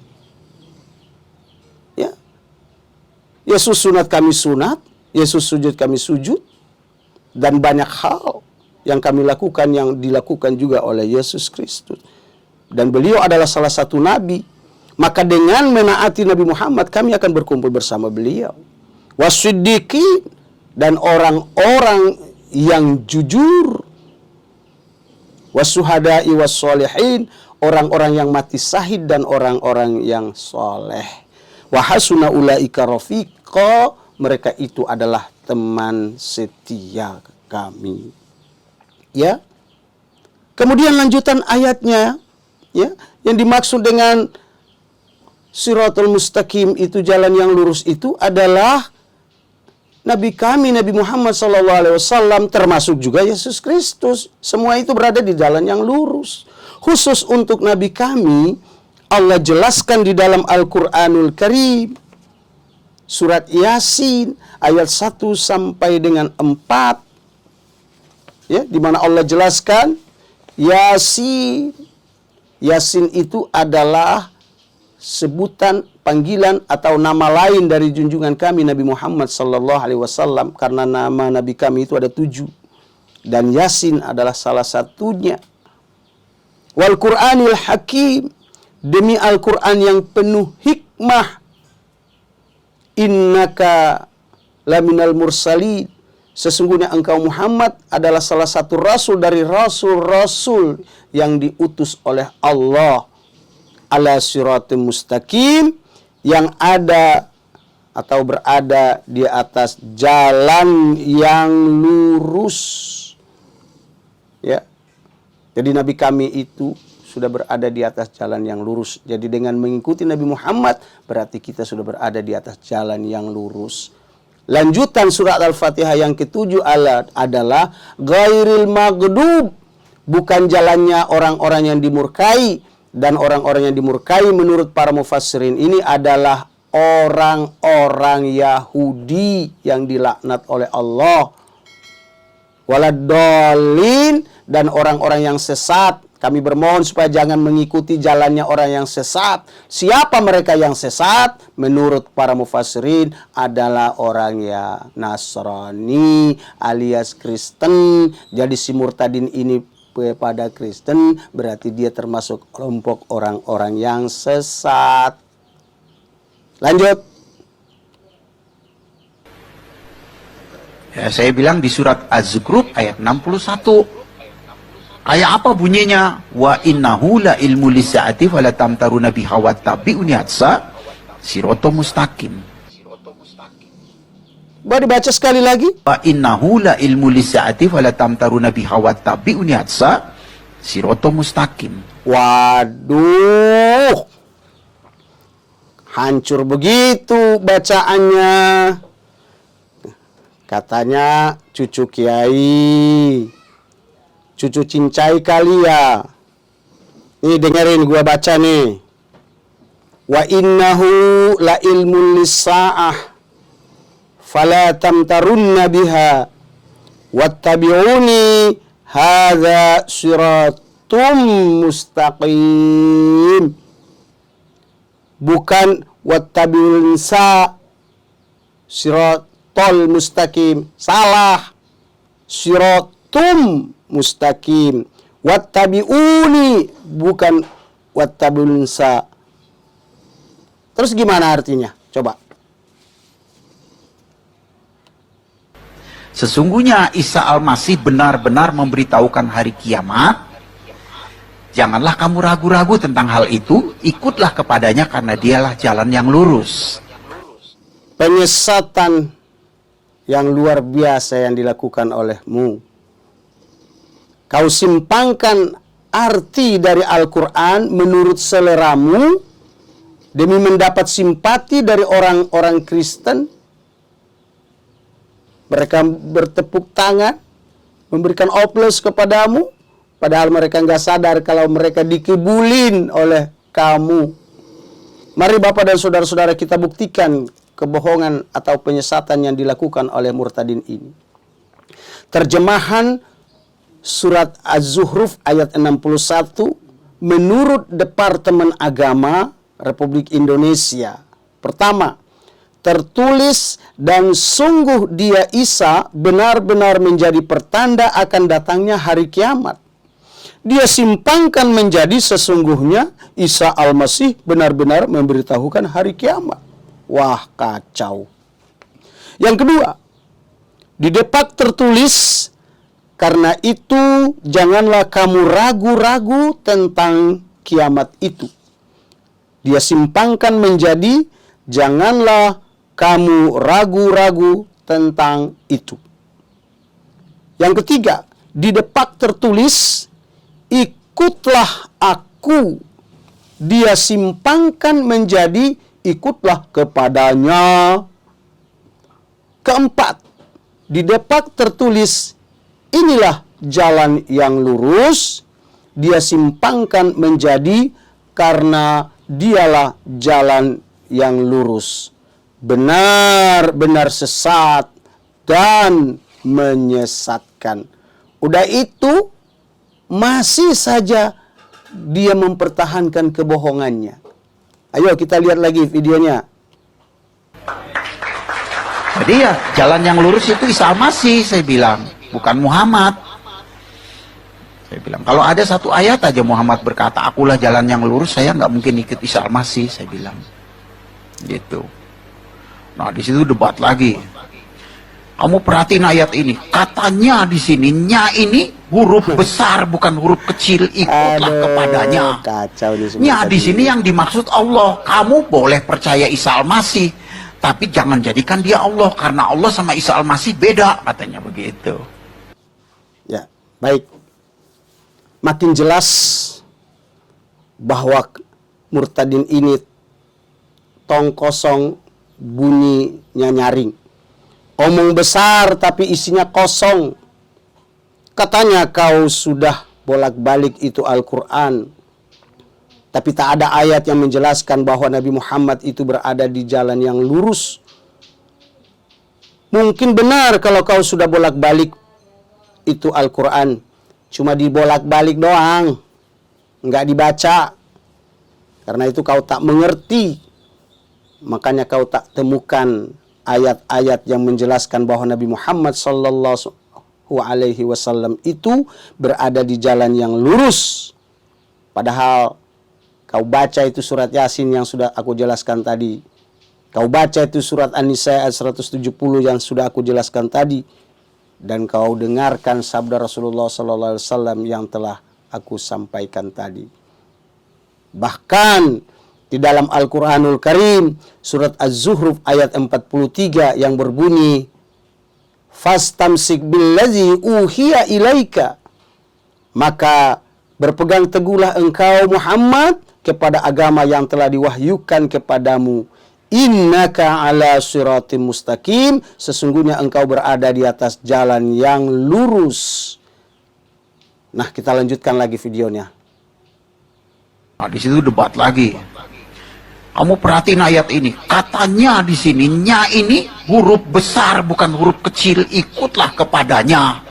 Ya. Yesus sunat kami sunat, Yesus sujud kami sujud, dan banyak hal yang kami lakukan yang dilakukan juga oleh Yesus Kristus. Dan beliau adalah salah satu nabi. Maka dengan menaati Nabi Muhammad, kami akan berkumpul bersama beliau. Wasiddiqin, dan orang-orang yang jujur. Wasuhada'i wassolihin, orang-orang yang mati syahid dan orang-orang yang soleh. Wa hasuna ulaika rafiqa, mereka itu adalah teman setia kami. Ya. Kemudian lanjutan ayatnya, ya, yang dimaksud dengan Siratul Mustaqim itu jalan yang lurus itu adalah Nabi kami, Nabi Muhammad SAW, termasuk juga Yesus Kristus. Semua itu berada di jalan yang lurus. Khusus untuk Nabi kami, Allah jelaskan di dalam Al-Quranul Karim. Surat Yasin, ayat 1 sampai dengan 4. Ya, di mana Allah jelaskan, Yasin. Yasin itu adalah sebutan, panggilan atau nama lain dari junjungan kami Nabi Muhammad SAW, karena nama Nabi kami itu ada 7 dan Yasin adalah salah satunya. Wal Qur'anil Hakim, demi Al-Quran yang penuh hikmah. Innaka laminal mursalin, sesungguhnya engkau Muhammad adalah salah satu rasul dari rasul-rasul yang diutus oleh Allah. Ala siratim mustaqim, yang ada atau berada di atas jalan yang lurus. Ya. Jadi Nabi kami itu sudah berada di atas jalan yang lurus. Jadi dengan mengikuti Nabi Muhammad, berarti kita sudah berada di atas jalan yang lurus. Lanjutan surat Al-Fatihah yang ke-7 adalah ghairil maghdub, bukan jalannya orang-orang yang dimurkai. Dan orang-orang yang dimurkai menurut para mufassirin ini adalah orang-orang Yahudi yang dilaknat oleh Allah. Waladdallin, dan orang-orang yang sesat. Kami bermohon supaya jangan mengikuti jalannya orang yang sesat. Siapa mereka yang sesat? Menurut para mufassirin adalah orang ya Nasrani alias Kristen. Jadi si murtadin ini pada Kristen, berarti dia termasuk kelompok orang-orang yang sesat. Lanjut. Ya, saya bilang di surat Az-Zukhruf ayat 61. Kayak apa bunyinya? Wa innahu la ilmu lisaati fala tamtaruna biha wattabi'uni hatsa siratal mustaqim. Boleh dibaca sekali lagi? Wa innahu la ilmu lisaati fala tamtaruna biha wattabi'uni hatsa siratal mustaqim. Waduh, hancur begitu bacaannya. Katanya cucu kiai, cucu cincai kali ya. Nih dengerin gua baca nih. Wa innahu la ilmun lis-sa'ah fala tamtarunna biha wattabi'uni hadza siratum mustaqim. Bukan wattabi'ul insa, siratal mustaqim. Salah. Siratum mustaqim. Wattabi'uni, bukan wattabi'ul insa. Terus gimana artinya? Coba. Sesungguhnya Isa Al-Masih benar-benar memberitahukan hari kiamat. Janganlah kamu ragu-ragu tentang hal itu. Ikutlah kepadanya karena dialah jalan yang lurus. Penyesatan yang luar biasa yang dilakukan olehmu. Kau simpangkan arti dari Al-Quran menurut seleramu demi mendapat simpati dari orang-orang Kristen. Mereka bertepuk tangan, memberikan oplos kepadamu, padahal mereka nggak sadar kalau mereka dikibulin oleh kamu. Mari Bapak dan saudara-saudara kita buktikan kebohongan atau penyesatan yang dilakukan oleh murtadin ini. Terjemahan surat Az-Zukhruf ayat 61 menurut Departemen Agama Republik Indonesia. Pertama, tertulis, dan sungguh dia Isa benar-benar menjadi pertanda akan datangnya hari kiamat. Dia simpangkan menjadi sesungguhnya Isa Al-Masih benar-benar memberitahukan hari kiamat. Wah, kacau. Yang kedua, di depan tertulis, karena itu janganlah kamu ragu-ragu tentang kiamat itu. Dia simpangkan menjadi, janganlah kamu ragu-ragu tentang itu. Yang ketiga, di depan tertulis, ikutlah aku. Dia simpangkan menjadi, ikutlah kepadanya. Keempat, di depan tertulis, inilah jalan yang lurus. Dia simpangkan menjadi, karena dialah jalan yang lurus. Benar-benar sesat dan menyesatkan. Udah itu, masih saja dia mempertahankan kebohongannya. Ayo kita lihat lagi videonya. Jadi ya jalan yang lurus itu Isa Al-Masih, saya bilang, bukan Muhammad. Saya bilang, kalau ada satu ayat aja Muhammad berkata, akulah jalan yang lurus, saya nggak mungkin ikut Isa Al-Masih, saya bilang. Gitu. Nah, di situ debat lagi. Kamu perhatiin ayat ini, katanya di sini, nya ini huruf besar bukan huruf kecil, ikutlah kepadanya. Kacau Nya di sini yang dimaksud Allah. Kamu boleh percaya Isa Al-Masih, tapi jangan jadikan dia Allah, karena Allah sama Isa Al-Masih beda, katanya begitu. Ya, baik. Makin jelas bahwa murtadin ini tong kosong, bunyinya nyaring. Omong besar tapi isinya kosong. Katanya kau sudah bolak-balik itu Al-Quran, tapi tak ada ayat yang menjelaskan bahwa Nabi Muhammad itu berada di jalan yang lurus. Mungkin benar kalau kau sudah bolak-balik itu Al-Quran, cuma dibolak-balik doang, nggak dibaca. Karena itu kau tak mengerti, makanya kau tak temukan ayat-ayat yang menjelaskan bahwa Nabi Muhammad sallallahu alaihi wasallam itu berada di jalan yang lurus. Padahal kau baca itu surat Yasin yang sudah aku jelaskan tadi. Kau baca itu surat An-Nisa ayat 170 yang sudah aku jelaskan tadi. Dan kau dengarkan sabda Rasulullah sallallahu alaihi wasallam yang telah aku sampaikan tadi. Bahkan di dalam Al-Quranul Karim, surat Az-Zuhruf ayat 43 yang berbunyi, fastamsik billazi uhiya ilaika. Maka berpegang teguhlah engkau Muhammad kepada agama yang telah diwahyukan kepadamu. Innaka ala siratim mustaqim. Sesungguhnya engkau berada di atas jalan yang lurus. Nah, kita lanjutkan lagi videonya. Nah, di situ debat lagi. Kamu perhatiin ayat ini, katanya di sini, nya ini huruf besar bukan huruf kecil, ikutlah kepadanya.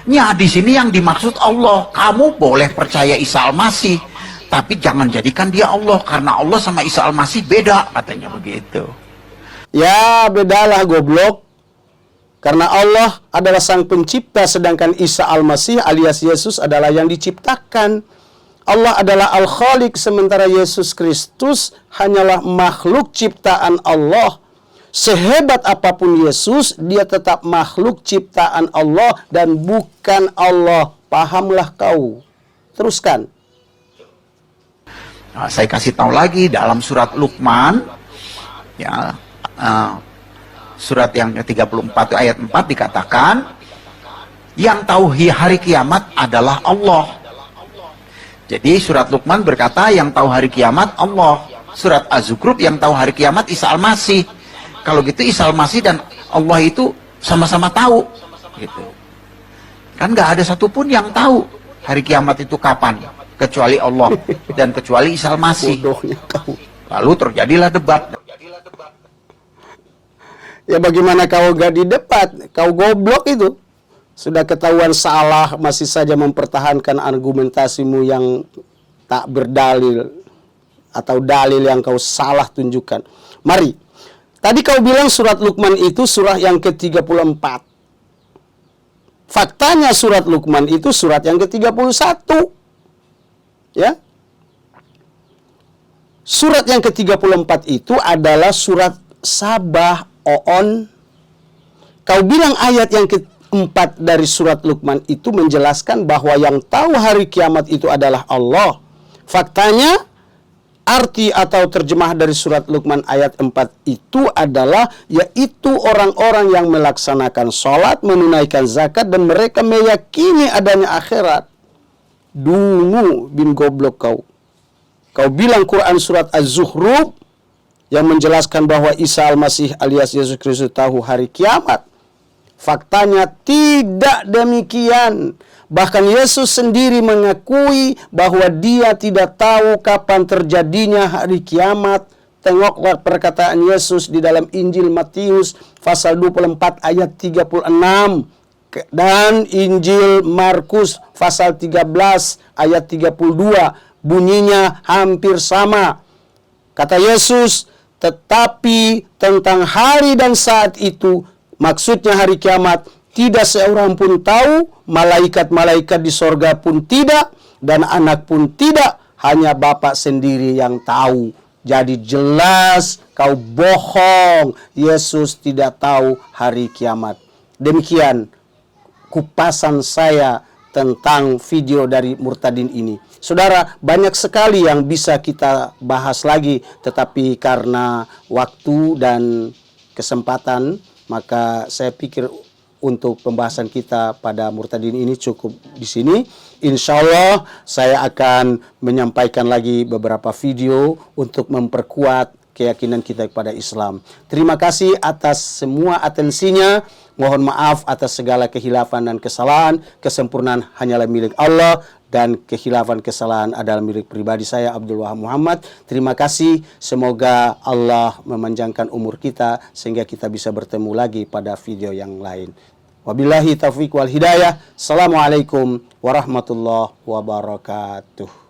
Nya di sini yang dimaksud Allah. Kamu boleh percaya Isa Al-Masih, tapi jangan jadikan dia Allah, karena Allah sama Isa Al-Masih beda, katanya begitu. Ya, bedalah goblok. Karena Allah adalah sang pencipta, sedangkan Isa Al-Masih alias Yesus adalah yang diciptakan. Allah adalah Al-Khaliq, sementara Yesus Kristus hanyalah makhluk ciptaan Allah. Sehebat apapun Yesus, dia tetap makhluk ciptaan Allah dan bukan Allah. Pahamlah kau. Teruskan. Nah, saya kasih tahu lagi dalam surat Luqman, ya, surat yang ke-34 ayat 4 dikatakan, yang tahu hari kiamat adalah Allah. Jadi surat Luqman berkata yang tahu hari kiamat Allah. Surat Az-Zukhruf yang tahu hari kiamat Isa Al-Masih. Kalau gitu Isa Al-Masih dan Allah itu sama-sama tahu. Gitu. Kan nggak ada satupun yang tahu hari kiamat itu kapan, kecuali Allah dan kecuali Isa Al-Masih. Lalu terjadilah debat. Ya bagaimana kau gak di debat? Kau goblok itu. Sudah ketahuan salah, masih saja mempertahankan argumentasimu yang tak berdalil atau dalil yang kau salah tunjukkan. Mari, tadi kau bilang surat Luqman itu surah yang ke-34. Faktanya surat Luqman itu surat yang ke-31. Ya. Surat yang ke-34 itu adalah surat Sabah, Oon. Kau bilang ayat yang ke-4 dari surat Luqman itu menjelaskan bahwa yang tahu hari kiamat itu adalah Allah. Faktanya, arti atau terjemah dari surat Luqman ayat 4 itu adalah yaitu orang-orang yang melaksanakan sholat, menunaikan zakat, dan mereka meyakini adanya akhirat. Dungu bin goblok kau. Kau bilang Quran surat Az-Zukhruf yang menjelaskan bahwa Isa Al-Masih alias Yesus Kristus tahu hari kiamat. Faktanya tidak demikian. Bahkan Yesus sendiri mengakui bahwa dia tidak tahu kapan terjadinya hari kiamat. Tengoklah perkataan Yesus di dalam Injil Matius pasal 24 ayat 36 dan Injil Markus pasal 13 ayat 32. Bunyinya hampir sama. Kata Yesus, tetapi tentang hari dan saat itu, maksudnya hari kiamat, tidak seorang pun tahu, malaikat-malaikat di sorga pun tidak, dan anak pun tidak, hanya Bapa sendiri yang tahu. Jadi jelas kau bohong, Yesus tidak tahu hari kiamat. Demikian kupasan saya tentang video dari Murtadin ini. Saudara, banyak sekali yang bisa kita bahas lagi, tetapi karena waktu dan kesempatan, maka saya pikir untuk pembahasan kita pada Murtadin ini cukup di sini. Insya Allah saya akan menyampaikan lagi beberapa video untuk memperkuat keyakinan kita kepada Islam. Terima kasih atas semua atensinya. Mohon maaf atas segala kehilafan dan kesalahan. Kesempurnaan hanyalah milik Allah dan kehilafan kesalahan adalah milik pribadi saya, Abdul Wahab Muhammad. Terima kasih. Semoga Allah memanjangkan umur kita sehingga kita bisa bertemu lagi pada video yang lain. Wabillahi taufiq wal hidayah. Assalamualaikum warahmatullahi wabarakatuh.